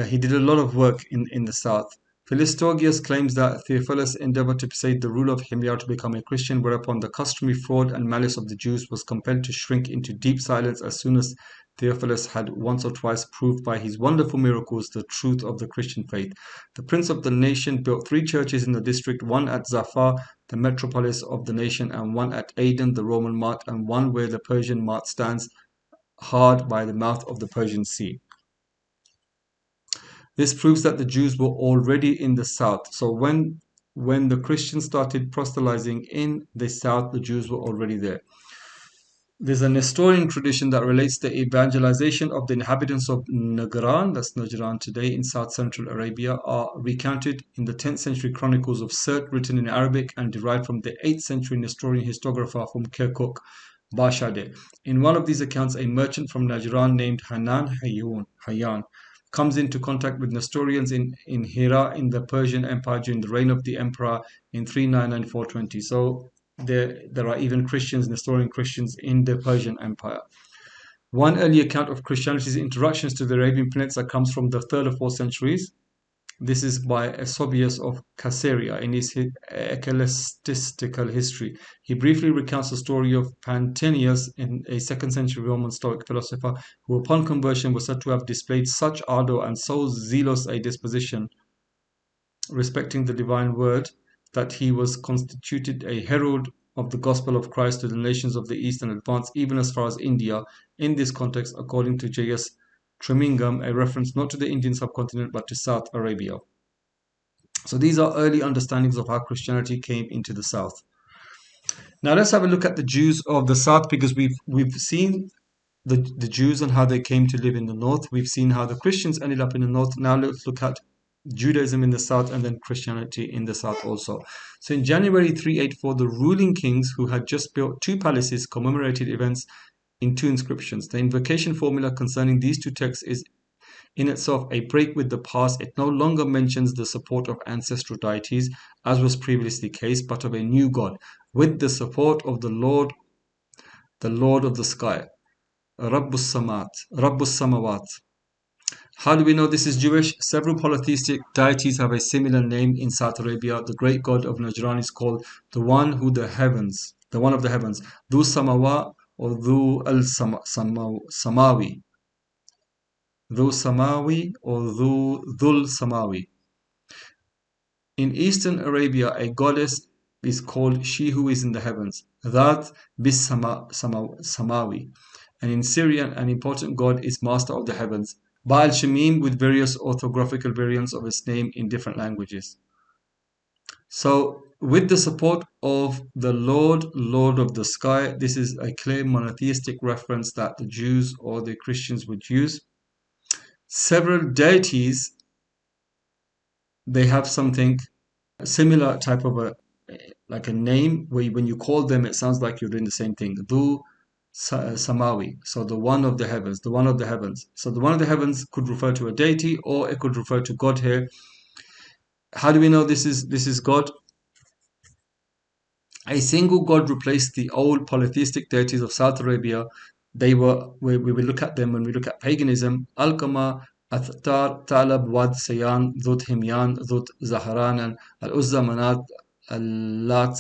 He did a lot of work in the south. Philostorgius claims that Theophilus endeavored to persuade the ruler of Himyar to become a Christian, whereupon the customary fraud and malice of the Jews was compelled to shrink into deep silence as soon as Theophilus had once or twice proved by his wonderful miracles the truth of the Christian faith. The prince of the nation built 3 churches in the district, one at Zafar, the metropolis of the nation, and one at Aden, the Roman mart, and one where the Persian mart stands hard by the mouth of the Persian Sea. This proves that the Jews were already in the south. So when the Christians started proselytizing in the south, the Jews were already there. There's a Nestorian tradition that relates the evangelization of the inhabitants of Najran, that's Najran today, in south central Arabia, are recounted in the 10th century chronicles of Sirte, written in Arabic and derived from the 8th century Nestorian historiographer from Kirkuk, Bashade. In one of these accounts, a merchant from Najran named Hayyan comes into contact with Nestorians in Hira in the Persian Empire during the reign of the emperor in 399-420. So there are even Christians, Nestorian Christians, in the Persian Empire. One early account of Christianity's introductions to the Arabian Peninsula comes from the 3rd or 4th centuries. This is by Eusebius of Caesarea in his ecclesiastical history. He briefly recounts the story of Pantenius, a 2nd century Roman Stoic philosopher, who upon conversion was said to have displayed such ardor and so zealous a disposition respecting the divine word that he was constituted a herald of the gospel of Christ to the nations of the East and advanced even as far as India. In this context, according to J.S. Tremingham, a reference not to the Indian subcontinent but to South Arabia. So these are early understandings of how Christianity came into the south. Now let's have a look at the Jews of the south, because we've seen the Jews and how they came to live in the north. We've seen how the Christians ended up in the north. Now let's look at Judaism in the south and then Christianity in the south also. So in January 384, the ruling kings, who had just built 2 palaces, commemorated events in 2 inscriptions. The invocation formula concerning these 2 texts is in itself a break with the past. It no longer mentions the support of ancestral deities, as was previously the case, but of a new God, with the support of the Lord of the sky, Rabbus Samawat. How do we know this is Jewish? Several polytheistic deities have a similar name in South Arabia. The great god of Najran is called the one of the heavens, Dhu Samawa or Dhu Samawi. Dhu Samawi or Dhul Samawi. In Eastern Arabia, a goddess is called she who is in the heavens, Dhat bis Samawi. And in Syrian, an important god is master of the heavens, Baal Shemim, with various orthographical variants of its name in different languages. So, with the support of the Lord of the sky, this is a clear monotheistic reference that the Jews or the Christians would use. Several deities, they have something similar type of like a name where when you call them, it sounds like you're doing the same thing. Dhu Samawi, so the one of the heavens, So the one of the heavens could refer to a deity, or it could refer to God here. How do we know this is God? A single God replaced the old polytheistic deities of South Arabia. We will look at them when we look at paganism. Al-Qamar, Athtar, Talab, Wad, Sayan, Dhut, Himyan, Dhut, Zaharan, and Al-Uzza, Manat, Al-Lat.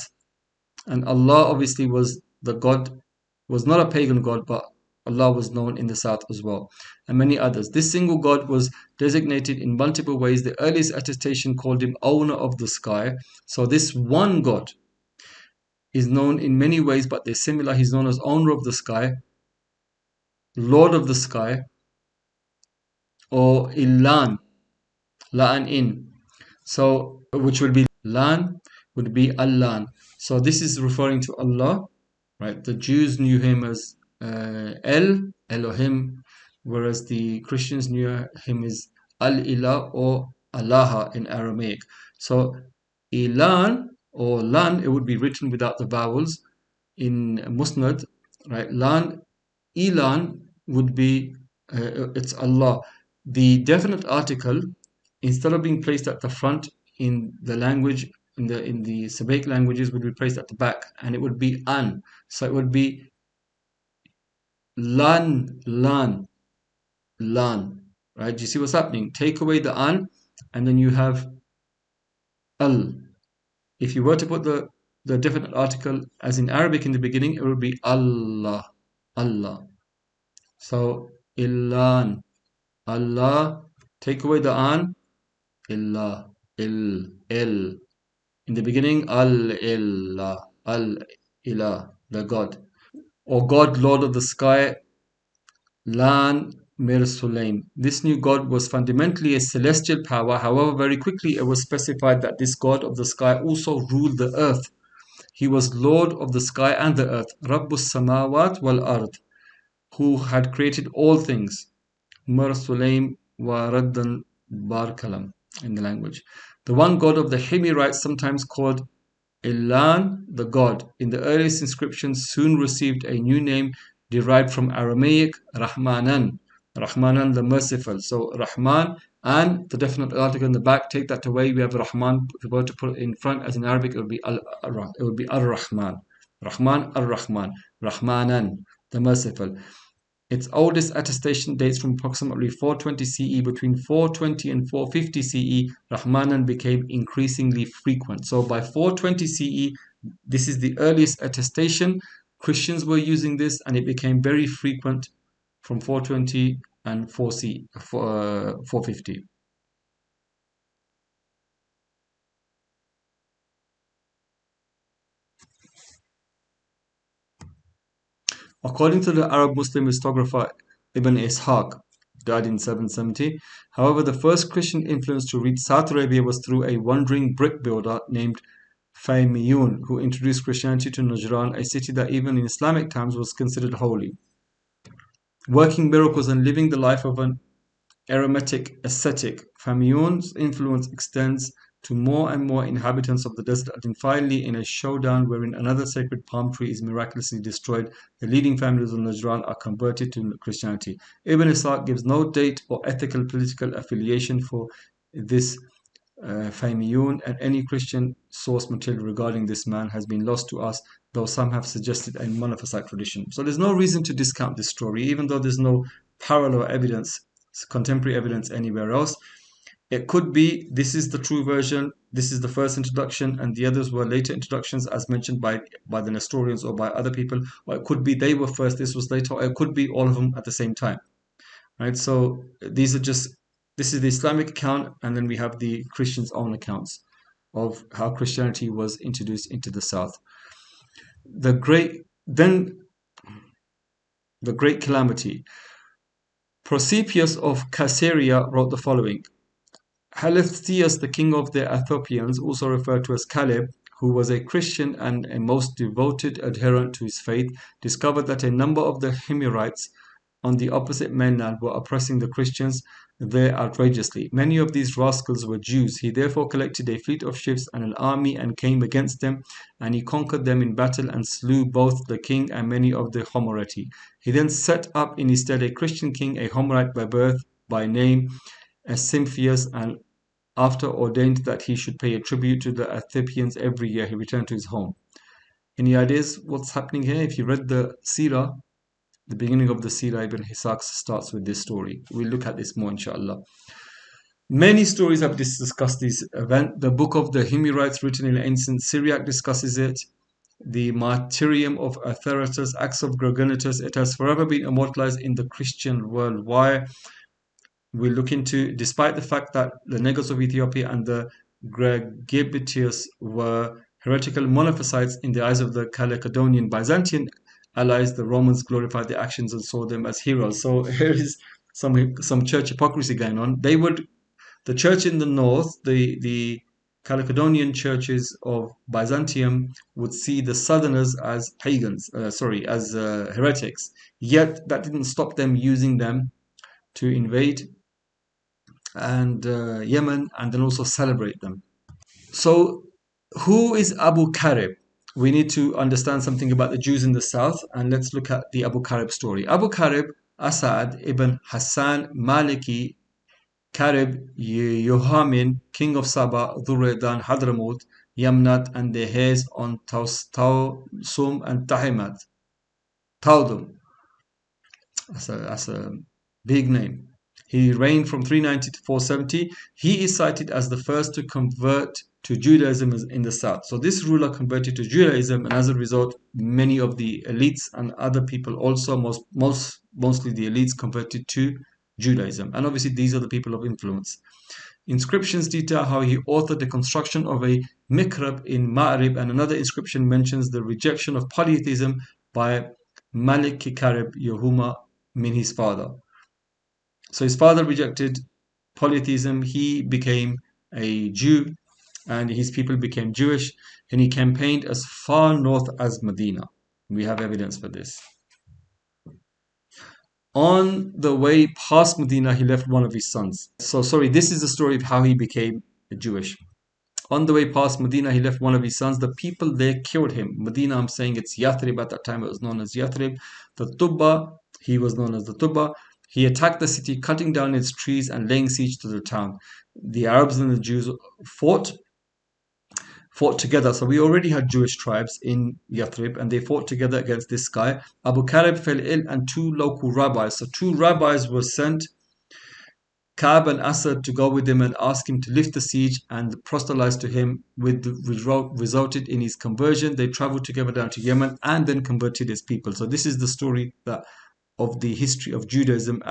And Allah obviously was the God, was not a pagan God, but Allah was known in the south as well, and many others. This single God was designated in multiple ways. The earliest attestation called him owner of the sky. So this one God is known in many ways, but they're similar. He's known as owner of the sky, Lord of the sky, or Ilan, La'an in. So, which will be Lan, would be Allah. So this is referring to Allah, right? The Jews knew him as Elohim, whereas the Christians knew him as Al-Ilah or Allah in Aramaic. So Ilan or Lan, it would be written without the vowels in Musnad, right? Lan, Ilan would be, it's Allah. The definite article, instead of being placed at the front in the language, in the Sabaik languages, would be placed at the back, and it would be an. So it would be lan, lan, lan. Right? Do you see what's happening? Take away the an, and then you have al. If you were to put the definite article as in Arabic in the beginning, it would be Allah, Allah. So illan, Allah. Take away the an, illah, il. In the beginning, al-illah, al-ilah, the God. Or God, Lord of the sky, Lan Mir Sulaim. This new God was fundamentally a celestial power. However, very quickly it was specified that this God of the sky also ruled the earth. He was Lord of the sky and the earth, Rabbus Samawat wal Ard, who had created all things. Mir Sulaim wa Raddan Bar Kalam in the language. The one God of the Himyarites, sometimes called Ilan, the God, in the earliest inscriptions soon received a new name derived from Aramaic, Rahmanan. Rahmanan, the merciful. So Rahman and the definite article in the back, take that away. We have Rahman. If we were to put it in front as in Arabic, it would be Ar-Rahman. Rahman, Ar-Rahman. Rahmanan, the merciful. Its oldest attestation dates from approximately 420 CE. Between 420 and 450 CE, Rahmanan became increasingly frequent. So by 420 CE, this is the earliest attestation. Christians were using this, and it became very frequent from 420 and 450. According to the Arab Muslim historiographer Ibn Ishaq, died in 770. However, the first Christian influence to reach South Arabia was through a wandering brick builder named Faymiyun, who introduced Christianity to Najran, a city that even in Islamic times was considered holy. Working miracles and living the life of an eremitic ascetic, Faymiyun's influence extends to more and more inhabitants of the desert, and finally, in a showdown wherein another sacred palm tree is miraculously destroyed, the leading families of Najran are converted to Christianity. Ibn Ishaq gives no date or ethical political affiliation for this Faymiyun, and any Christian source material regarding this man has been lost to us, though some have suggested a Monotheistic tradition. So there's no reason to discount this story, even though there's no parallel evidence, contemporary evidence anywhere else. It could be this is the true version, this is the first introduction, and the others were later introductions as mentioned by the Nestorians or by other people, or it could be they were first, this was later, or it could be all of them at the same time. Right? So these are just, this is the Islamic account, and then we have the Christians' own accounts of how Christianity was introduced into the South. The Great Calamity. Procopius of Caesarea wrote the following. Halithius, the king of the Ethiopians, also referred to as Caleb, who was a Christian and a most devoted adherent to his faith, discovered that a number of the Himyarites on the opposite mainland were oppressing the Christians there outrageously. Many of these rascals were Jews. He therefore collected a fleet of ships and an army and came against them, and he conquered them in battle and slew both the king and many of the Homorati. He then set up in his stead a Christian king, a Homorite by birth, by name, Asymphius, and after ordained that he should pay a tribute to the Ethiopians every year, he returned to his home. Any ideas what's happening here? If you read the Seerah, the beginning of the Seerah, Ibn Ishaq starts with this story. We'll look at this more, inshallah. Many stories have discussed this event. The book of the Himyarites, written in ancient Syriac, discusses it. the martyrium of Atheratus, Acts of Gorgonatus. It has forever been immortalized in the Christian world. Why? We look into, despite the fact that the Negus of Ethiopia and the Gregibitius were heretical monophysites in the eyes of the Caledonian Byzantine allies, the Romans glorified their actions and saw them as heroes. So here is some church hypocrisy going on. The church in the north, the Caledonian churches of Byzantium would see the southerners as pagans, as heretics. Yet that didn't stop them using them to invade and Yemen, and then also celebrate them. So, who is Abu Karib? We need to understand something about the Jews in the south, and let's look at the Abu Karib story. Abu Karib, Asad ibn Hassan Maliki Karib Yohamin, king of Saba, Dhurridan, Hadramut, Yamnat, and the heirs on Tausum and Tahimat. Taudum. That's a big name. He reigned from 390 to 470. He is cited as the first to convert to Judaism in the south. So this ruler converted to Judaism, and as a result, many of the elites and other people also, mostly the elites, converted to Judaism. And obviously, these are the people of influence. Inscriptions detail how he authored the construction of a mihrab in Ma'rib, and another inscription mentions the rejection of polytheism by Malik Karib Yohuma, his father. So his father rejected polytheism, he became a Jew, and his people became Jewish, and he campaigned as far north as Medina. We have evidence for this. On the way past Medina, he left one of his sons. This is the story of how he became Jewish. On the way past Medina, he left one of his sons. The people there killed him. Medina, I'm saying it's Yathrib. At that time, it was known as Yathrib. The Tubba, he was known as the Tubba. He attacked the city, cutting down its trees and laying siege to the town. The Arabs and the Jews fought together. So we already had Jewish tribes in Yathrib, and they fought together against this guy. Abu Karib fell ill, and two local rabbis. So two rabbis were sent, Ka'b and Asad, to go with him and ask him to lift the siege and proselytize to him, which resulted in his conversion. They traveled together down to Yemen and then converted his people. So this is the story of the history of Judaism.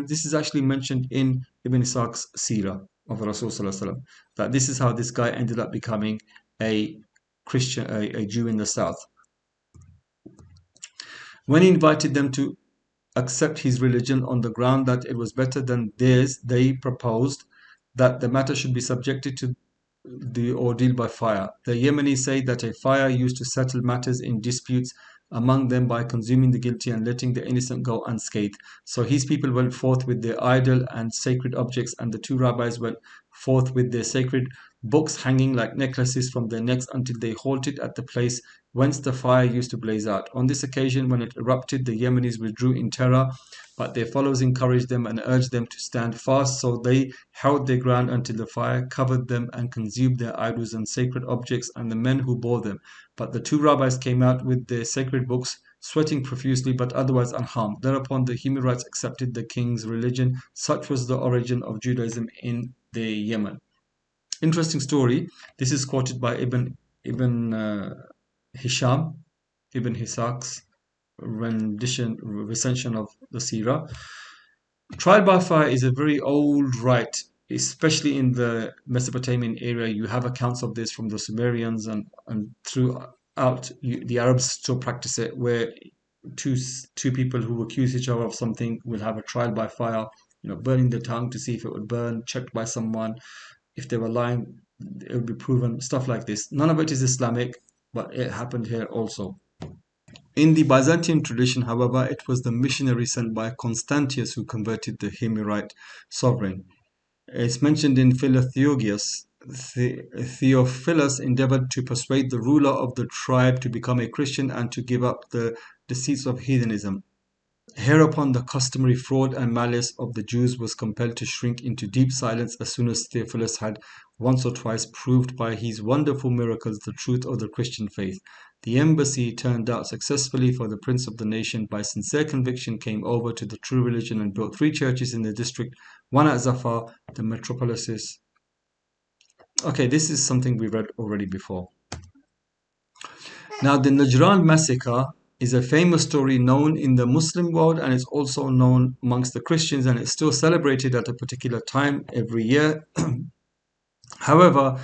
This is actually mentioned in Ibn Ishaq's Seerah of Rasulullah, that this is how this guy ended up becoming a Christian, a Jew in the south. When he invited them to accept his religion on the ground that it was better than theirs, they proposed that the matter should be subjected to the ordeal by fire. The Yemenis say that a fire used to settle matters in disputes among them by consuming the guilty and letting the innocent go unscathed. So his people went forth with their idol and sacred objects, and the two rabbis went forth with their sacred books hanging like necklaces from their necks until they halted at the place whence the fire used to blaze out. On this occasion, when it erupted, the Yemenis withdrew in terror, but their followers encouraged them and urged them to stand fast. So they held their ground until the fire covered them and consumed their idols and sacred objects and the men who bore them. But the two rabbis came out with their sacred books, sweating profusely, but otherwise unharmed. Thereupon the Himyarites accepted the king's religion. Such was the origin of Judaism in the Yemen. Interesting story. This is quoted by Ibn Hisham, Ibn Hisaq's recension of the Seerah. Trial by fire is a very old rite, especially in the Mesopotamian area. You have accounts of this from the Sumerians, and throughout the Arabs still practice it, where two people who accuse each other of something will have a trial by fire, burning the tongue to see if it would burn, checked by someone. If they were lying, it would be proven, stuff like this. None of it is Islamic, but it happened here also. In the Byzantine tradition, however, it was the missionary sent by Constantius who converted the Himyarite sovereign. It's mentioned in Philotheogius. Theophilus endeavored to persuade the ruler of the tribe to become a Christian and to give up the deceits of heathenism. Hereupon the customary fraud and malice of the Jews was compelled to shrink into deep silence as soon as Theophilus had once or twice proved by his wonderful miracles the truth of the Christian faith. The embassy turned out successfully, for the prince of the nation, by sincere conviction, came over to the true religion and built 3 churches in the district, one at Zafar, the metropolis. Okay, this is something we read already before. Now, the Najran massacre is a famous story known in the Muslim world, and it's also known amongst the Christians, and it's still celebrated at a particular time every year. However,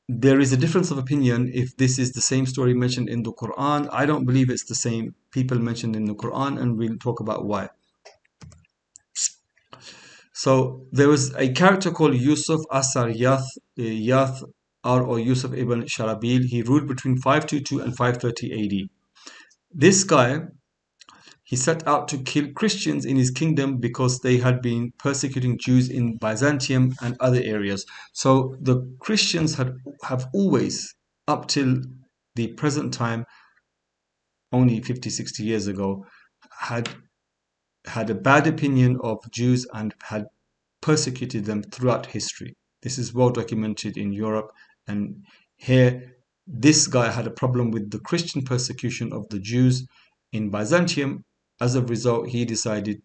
there is a difference of opinion if this is the same story mentioned in the Quran. I don't believe it's the same people mentioned in the Quran, and we'll talk about why. So there was a character called Yusuf Asar Yath or Yusuf ibn Sharabil. He ruled between 522 and 530 AD. This guy, he set out to kill Christians in his kingdom because they had been persecuting Jews in Byzantium and other areas. So the Christians have always, up till the present time, only 50, 60 years ago, had a bad opinion of Jews and had persecuted them throughout history. This is well documented in Europe, and here this guy had a problem with the Christian persecution of the Jews in Byzantium. As a result, he decided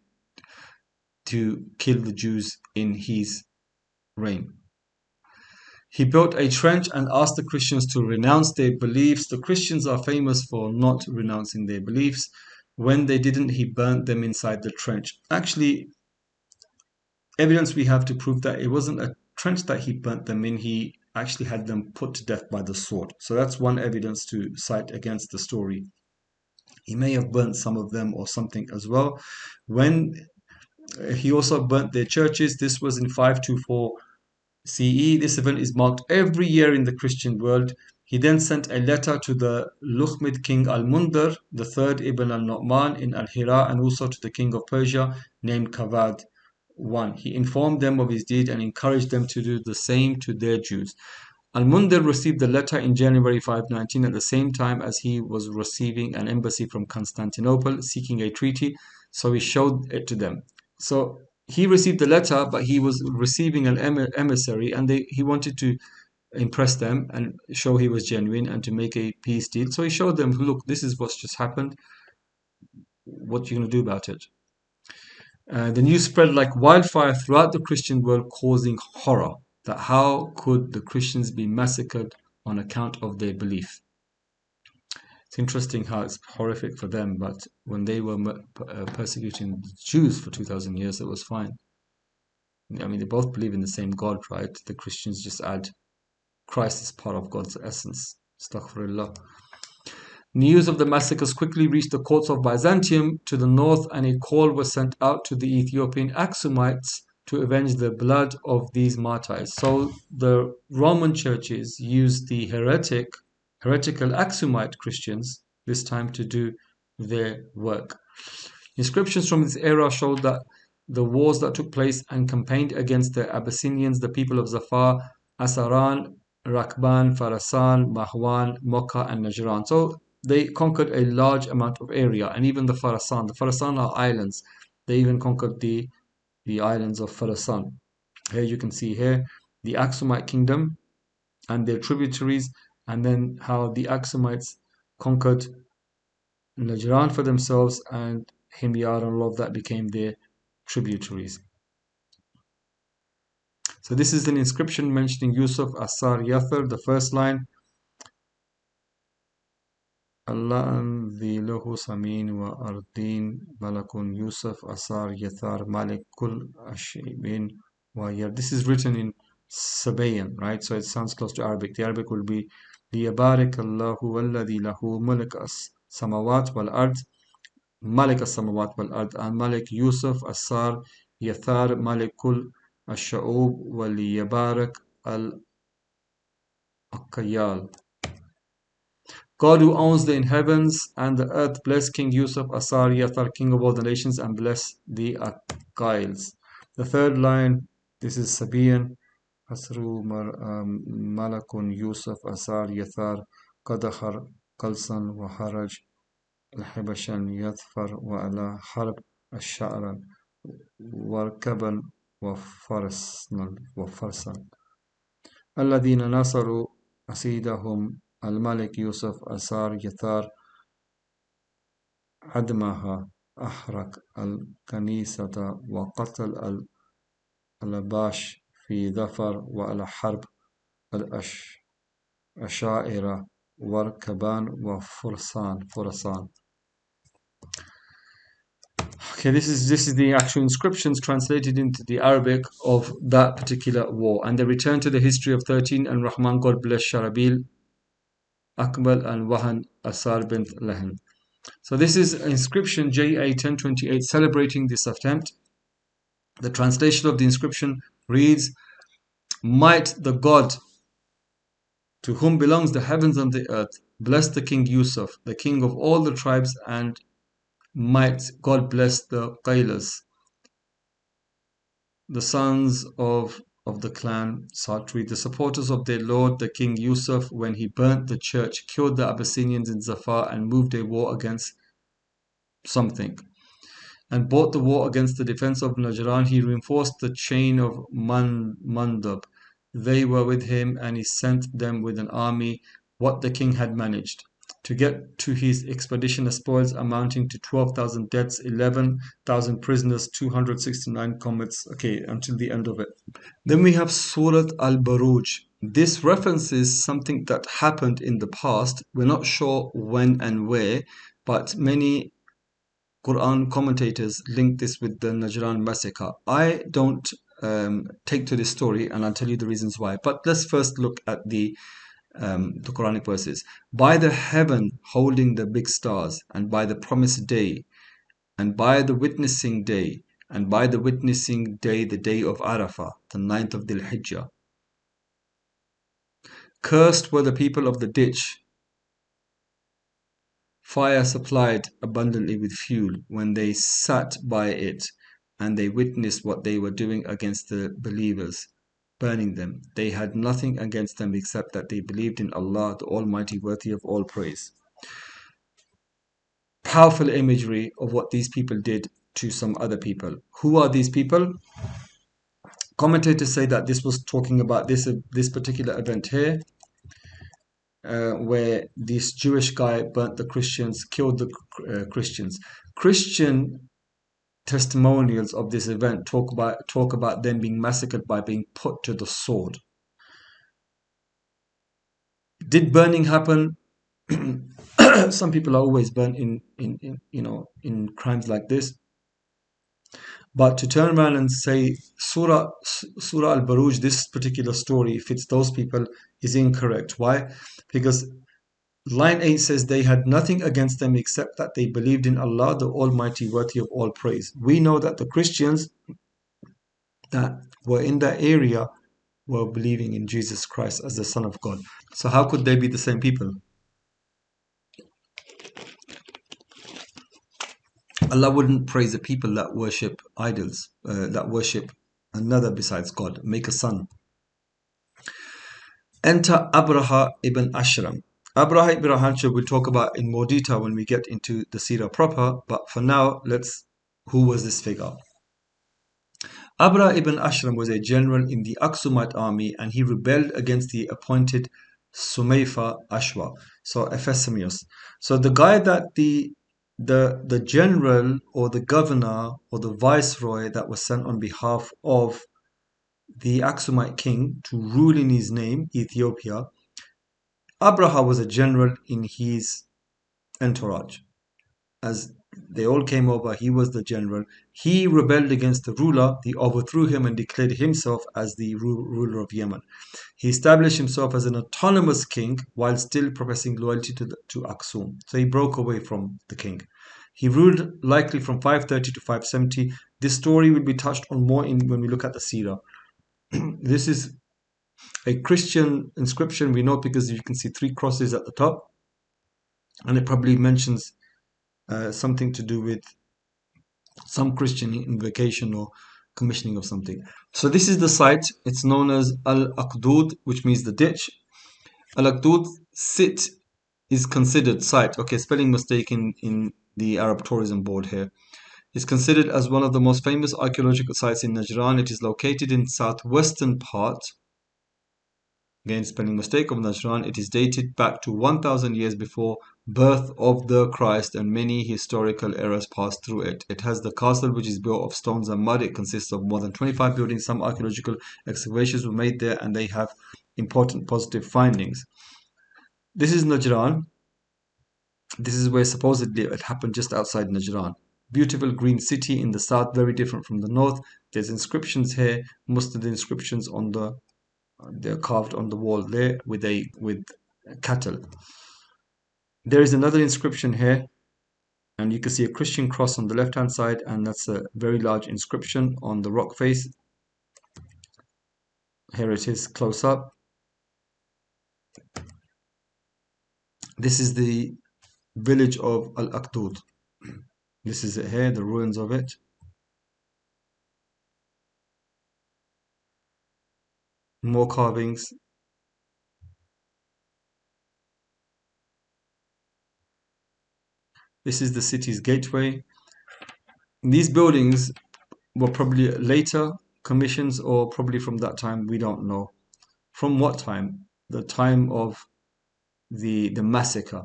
to kill the Jews in his reign. He built a trench and asked the Christians to renounce their beliefs. The Christians are famous for not renouncing their beliefs. When they didn't, he burnt them inside the trench. Actually, evidence we have to prove that it wasn't a trench that he burnt them in. He actually had them put to death by the sword. So that's one evidence to cite against the story. He may have burnt some of them or something as well. When he also burnt their churches, this was in 524 CE. This event is marked every year in the Christian world. He then sent a letter to the Lukhmid king Al-Mundar, the third Ibn al-Nu'man in Al-Hira, and also to the king of Persia named Kavad I. He informed them of his deed and encouraged them to do the same to their Jews. Al-Mundar received the letter in January 519 at the same time as he was receiving an embassy from Constantinople seeking a treaty, so he showed it to them. So he received the letter, but he was receiving an emissary, and he wanted to impress them and show he was genuine and to make a peace deal. So he showed them, look, this is what's just happened. What are you going to do about it? The news spread like wildfire throughout the Christian world, causing horror. That how could the Christians be massacred on account of their belief? It's interesting how it's horrific for them, but when they were persecuting the Jews for 2,000 years, it was fine. I mean, they both believe in the same God, right? The Christians just add Christ as part of God's essence. Astaghfirullah. News of the massacres quickly reached the courts of Byzantium to the north, and a call was sent out to the Ethiopian Axumites to avenge the blood of these martyrs. So the Roman churches used the heretical Axumite Christians this time to do their work. Inscriptions from this era showed that the wars that took place and campaigned against the Abyssinians, the people of Zafar, Asaran, Rakban, Farasan, Mahwan, Mocha, and Najran. So they conquered a large amount of area, and even the Farasan. The Farasan are islands. They even conquered the islands of Farasan. Here you can see here the Aksumite kingdom and their tributaries, and then how the Aksumites conquered Najran for themselves, and Himyar and all of that became their tributaries. So this is an inscription mentioning Yusuf Asar Yathar. The first line, Allah ذي له سمين وأرضين ملك Yusuf Asar Yathar Malik Kul Ashibin Wayar. This is written in Sabayan, right? So it sounds close to Arabic. The Arabic will be ليبارك الله والذي له ملك السماوات والأرض ملك السماوات والأرض الملك يوسف السار يثار ملك كل الشعوب وليبارك الأقيال. God who owns the heavens and the earth, bless King Yusuf Asar Yathar, king of all the nations, and bless the Aqails. The third line, this is Sabian. Asru Malakun Yusuf Asar Yathar Qadahar Qalsan wa Haraj الحبشا يظفر وعلى حرب الشعر وركبا وفرسا الذين نصروا أسيدهم الملك يوسف أسار يثار عدمها أحرق الكنيسة وقتل الأباش في ظفر وعلى حرب الأشاعرة Warkaban wa Furasan. Okay, this is the actual inscriptions translated into the Arabic of that particular war, and they return to the history of 13 and Rahman, God bless Sharabil, Akbal and Wahan Asar bint Lahan. So this is inscription JA 1028 celebrating this attempt. The translation of the inscription reads, "Might the God to whom belongs the heavens and the earth bless the King Yusuf, the king of all the tribes, and might God bless the Qailas, the sons of the clan Satri, the supporters of their lord, the King Yusuf, when he burnt the church, killed the Abyssinians in Zafar, and moved a war against something, and brought the war against the defense of Najran. He reinforced the chain of Mandab. They were with him, and he sent them with an army, what the king had managed, to get to his expedition a spoils amounting to 12,000 deaths, 11,000 prisoners, 269 comets." Okay, until the end of it. Then we have Surat Al-Baruj. This references something that happened in the past. We're not sure when and where, but many Quran commentators link this with the Najran massacre. I don't take to this story, and I'll tell you the reasons why. But let's first look at the Quranic verses. "By the heaven holding the big stars, and by the promised day, and by the witnessing day, and by the witnessing day, the day of Arafah, the 9th of Dhul Hijjah. Cursed were the people of the ditch. Fire supplied abundantly with fuel when they sat by it, and they witnessed what they were doing against the believers, burning them. They had nothing against them except that they believed in Allah, the Almighty, worthy of all praise." Powerful imagery of what these people did to some other people. Who are these people? Commentators say that this was talking about this particular event here, where this Jewish guy burnt the Christians, killed the Christians. Christian testimonials of this event talk about them being massacred by being put to the sword. Did burning happen? Some people are always burnt in crimes like this. But to turn around and say Surah Al-Baruj, this particular story fits those people, is incorrect. Why? Because line 8 says they had nothing against them except that they believed in Allah, the Almighty, worthy of all praise. We know that the Christians that were in that area were believing in Jesus Christ as the Son of God. So how could they be the same people? Allah wouldn't praise the people that worship idols, that worship another besides God, make a son. Enter Abraha ibn Ashram. Abraha ibn Ashram we'll talk about in more detail when we get into the Seerah proper, but for now, who was this figure? Abraha ibn Ashram was a general in the Aksumite army, and he rebelled against the appointed Sumayfa Ashwa, so Ephesimius. So the guy that the general or the governor or the viceroy that was sent on behalf of the Aksumite king to rule in his name, Ethiopia, Abraha was a general in his entourage. As they all came over, he was the general. He rebelled against the ruler. He overthrew him and declared himself as the ruler of Yemen. He established himself as an autonomous king while still professing loyalty to Aksum. So he broke away from the king. He ruled likely from 530 to 570. This story will be touched on more when we look at the Seerah. This is a Christian inscription. We know because you can see 3 crosses at the top, and it probably mentions something to do with some Christian invocation or commissioning of something. So this is the site. It's known as Al-Aqdud, which means the ditch. Al-Aqdud sit is considered site. Okay, spelling mistake in the Arab Tourism Board here. It's considered as one of the most famous archaeological sites in Najran. It is located in southwestern part. Again, spelling mistake of Najran. It is dated back to 1,000 years before birth of the Christ, and many historical eras passed through it. It has the castle, which is built of stones and mud. It consists of more than 25 buildings. Some archaeological excavations were made there, and they have important positive findings. This is Najran. This is where supposedly it happened, just outside Najran. Beautiful green city in the south, very different from the north. There's inscriptions here. Most of the inscriptions on they're carved on the wall there with cattle. There is another inscription here, and you can see a Christian cross on the left hand side, and that's a very large inscription on the rock face. Here it is close up. This is the village of Al-Aqdud. This is it here, the ruins of it. More carvings. This is the city's gateway. These buildings were probably later commissions, or probably from that time, we don't know. From what time? The time of the massacre.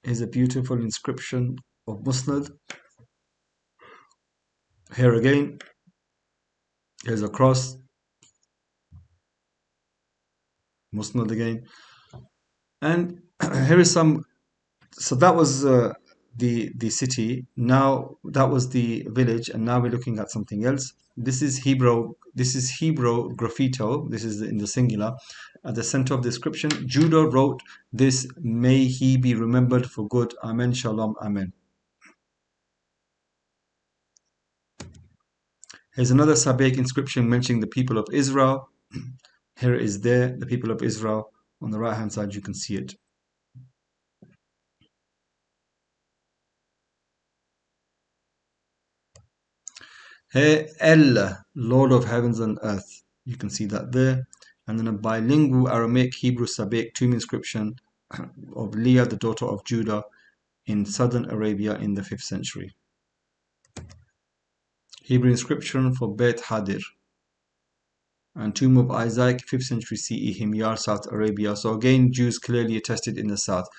Here's a beautiful inscription of Musnad. Here again, here's a cross. Musnad again. And here is some. So that was the city. Now that was the village, and now we're looking at something else. This is Hebrew. This is Hebrew graffito. This is in the singular. At the center of the inscription, Judah wrote this: "May he be remembered for good. Amen. Shalom. Amen." Here's another Sabiq inscription mentioning the people of Israel. Here it is there, the people of Israel. On the right hand side, you can see it. Here, El, Lord of heavens and earth. You can see that there. And then a bilingual Aramaic Hebrew Sabiq tomb inscription of Leah, the daughter of Judah, in southern Arabia in the 5th century. Hebrew inscription for Beit Hadir. And tomb of Isaac, 5th century CE, Himyar, South Arabia. So again, Jews clearly attested in the south.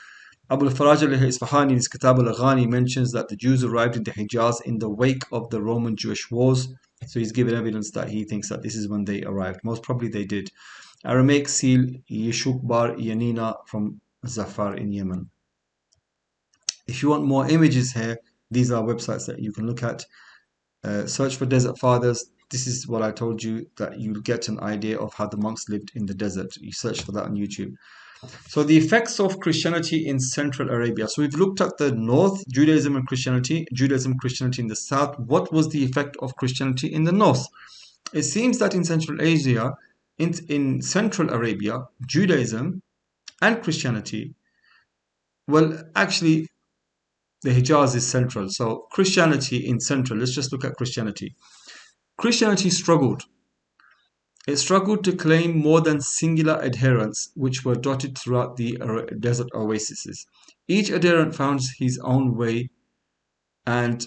Abu al-Faraj al-Isfahani in his Kitab al-Aghani mentions that the Jews arrived in the Hijaz in the wake of the Roman-Jewish wars. So he's given evidence that he thinks that this is when they arrived. Most probably they did. Aramaic seal Yeshuk Bar Yanina from Zafar in Yemen. If you want more images here, these are websites that you can look at. Search for Desert Fathers. This is what I told you, that you'll get an idea of how the monks lived in the desert. You search for that on YouTube. So the effects of Christianity in Central Arabia. So we've looked at the north, Judaism and Christianity, Christianity in the south. What was the effect of Christianity in the north? It seems that in Central Asia, in Central Arabia, Judaism and Christianity, well, actually, the Hijaz is central. So Christianity in Central, let's just look at Christianity. Christianity struggled. It struggled to claim more than singular adherents, which were dotted throughout the desert oases. Each adherent found his own way, and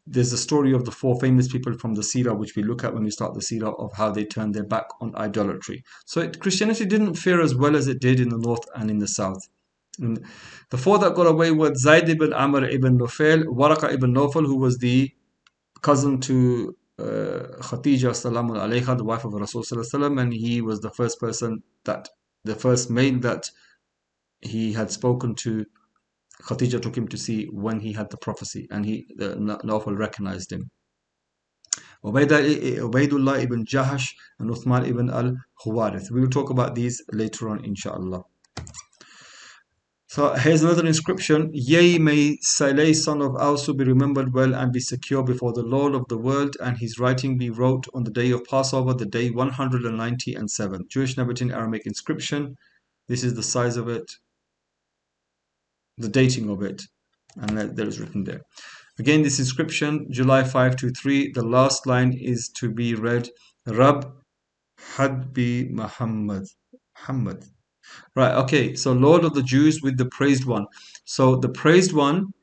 there's a story of the 4 famous people from the Seerah, which we look at when we start the Seerah, of how they turned their back on idolatry. So Christianity didn't fare as well as it did in the north and in the south. And the 4 that got away were Zayd ibn Amr ibn Nufail, Waraka ibn Nawfal, who was the cousin to Khadija salamun alayha, the wife of Rasul sallallahu, and he was the first male that he had spoken to. Khadija took him to see when he had the prophecy, and Nawfal recognized him. Ubaydullah ibn Jahash and Uthman ibn al-Khawarith. We will talk about these later on, inshallah. So here's another inscription. Yea, may Saleh, son of Ausu, be remembered well and be secure before the Lord of the world, and his writing be wrote on the day of Passover, the day 197. Jewish Nabatean Aramaic inscription. This is the size of it, the dating of it, and there is written there. Again, this inscription, July 523, the last line is to be read, Rab Hadbi Muhammad. Right, okay, so Lord of the Jews with the praised one. So the praised one,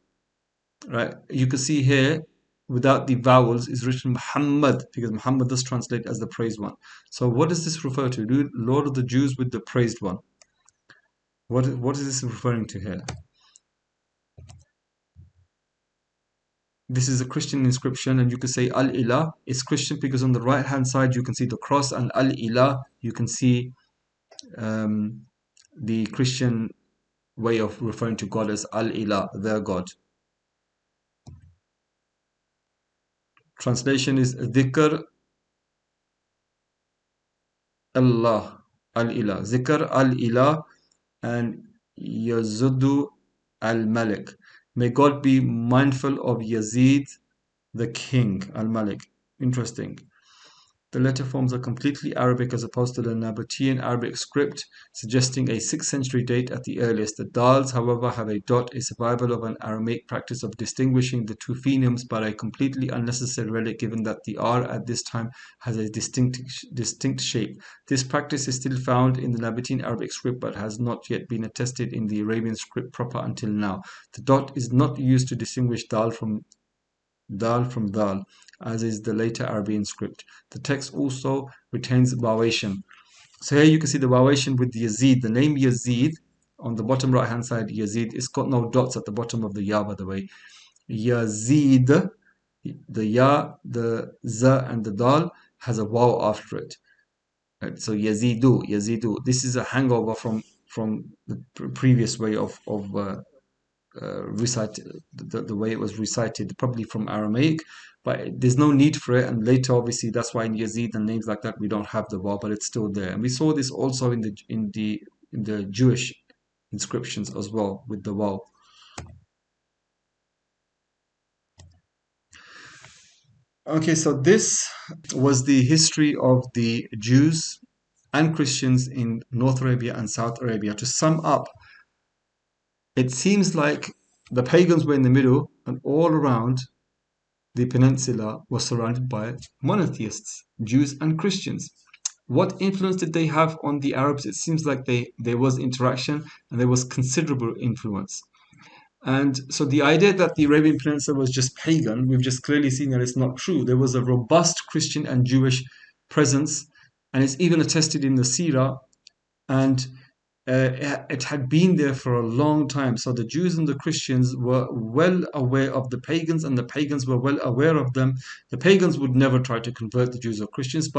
right, you can see here, without the vowels, is written Muhammad, because Muhammad does translate as the praised one. So what does this refer to? Lord of the Jews with the praised one. What is this referring to here? This is a Christian inscription, and you can say Al-Ilah. It's Christian because on the right hand side you can see the cross, and Al-Ilah you can see the Christian way of referring to God as Al-Ilah, their God. Translation is Dhikr Allah, Al-Ilah, Zikr Al-Ilah, and Yazudu Al-Malik. May God be mindful of Yazid, the king, Al-Malik. Interesting. The letter forms are completely Arabic as opposed to the Nabatean Arabic script, suggesting a 6th century date at the earliest. The dals, however, have a dot, a survival of an Aramaic practice of distinguishing the two phonemes, but a completely unnecessary relic given that the R at this time has a distinct shape. This practice is still found in the Nabatean Arabic script, but has not yet been attested in the Arabian script proper until now. The dot is not used to distinguish dal from dal, as is the later Arabian script. The text also retains vowation. So here you can see the vowation with Yazid. The name Yazid on the bottom right hand side, Yazid, it's got no dots at the bottom of the ya, by the way. Yazid, the ya, the za, and the dal has a waw after it. Right? So Yazidu. This is a hangover from the previous way of recite the way it was recited, probably from Aramaic, but there's no need for it. And later, obviously, that's why in Yazid and names like that we don't have the waw, but it's still there. And we saw this also in the Jewish inscriptions as well with the waw. Okay, so this was the history of the Jews and Christians in North Arabia and South Arabia. To sum up, it seems like the pagans were in the middle, and all around the peninsula was surrounded by monotheists, Jews and Christians. What influence did they have on the Arabs? It seems like there was interaction and there was considerable influence. And so the idea that the Arabian Peninsula was just pagan, we've just clearly seen that it's not true. There was a robust Christian and Jewish presence, and it's even attested in the Seerah, and it had been there for a long time. So the Jews and the Christians were well aware of the pagans, and the pagans were well aware of them. The pagans would never try to convert the Jews or Christians,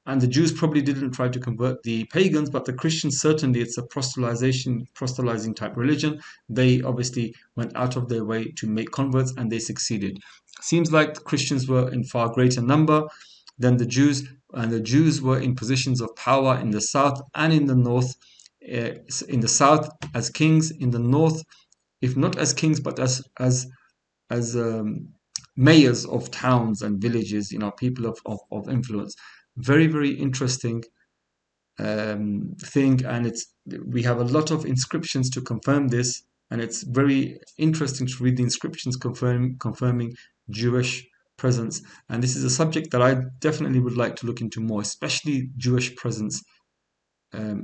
and the Jews probably didn't try to convert the pagans, but the Christians certainly, it's a proselytizing type religion. They obviously went out of their way to make converts, and they succeeded. Seems like the Christians were in far greater number than the Jews, and the Jews were in positions of power in the south and in the north. In the south as kings, in the north, if not as kings, but as mayors of towns and villages, people of influence. Very, very interesting thing, and we have a lot of inscriptions to confirm this, and it's very interesting to read the inscriptions confirming Jewish presence. And this is a subject that I definitely would like to look into more, especially Jewish presence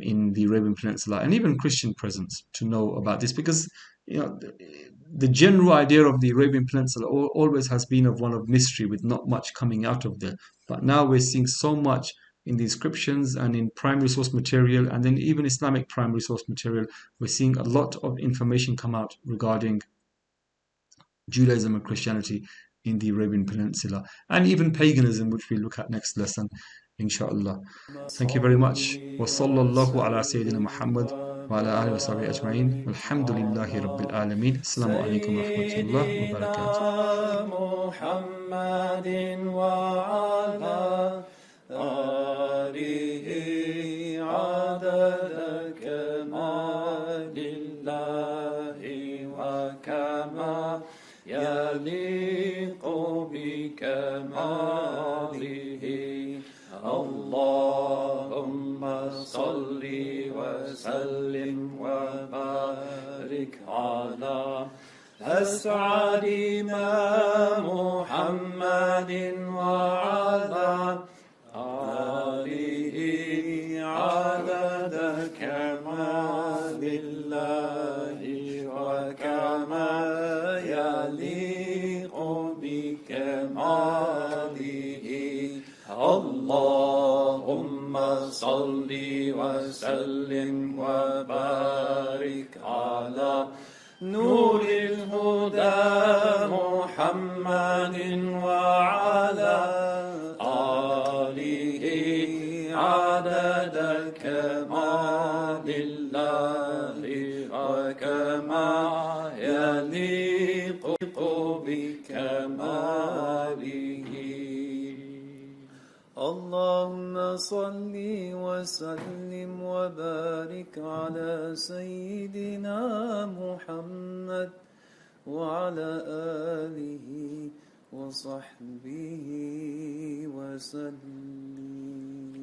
in the Arabian Peninsula, and even Christian presence, to know about this, because the general idea of the Arabian Peninsula always has been of one of mystery, with not much coming out of there. But now we're seeing so much in the inscriptions and in primary source material, and then even Islamic primary source material. We're seeing a lot of information come out regarding Judaism and Christianity in the Arabian Peninsula, and even paganism, which we'll look at next lesson, inshallah. Thank you very much. وصلى الله على سيدنا محمد وعلى آله وصحبه أجمعين والحمد لله رب العالمين. السلام عليكم ورحمة الله وبركاته. محمد وعلى آله عدد كمال الله وكما يليق بكماله. اللهم صل وسلم وبارك على أسعد ما محمد وعلى آله عدد كمال الله وكما يليق بكماله. اللهم صل وسلم وبارك على نور الهدى محمد وعلى آله عدد كمال الله وكما يليق بكماله. اللهم صل وسلم وبارك على سيدنا محمد وعلى آله وصحبه وسلم.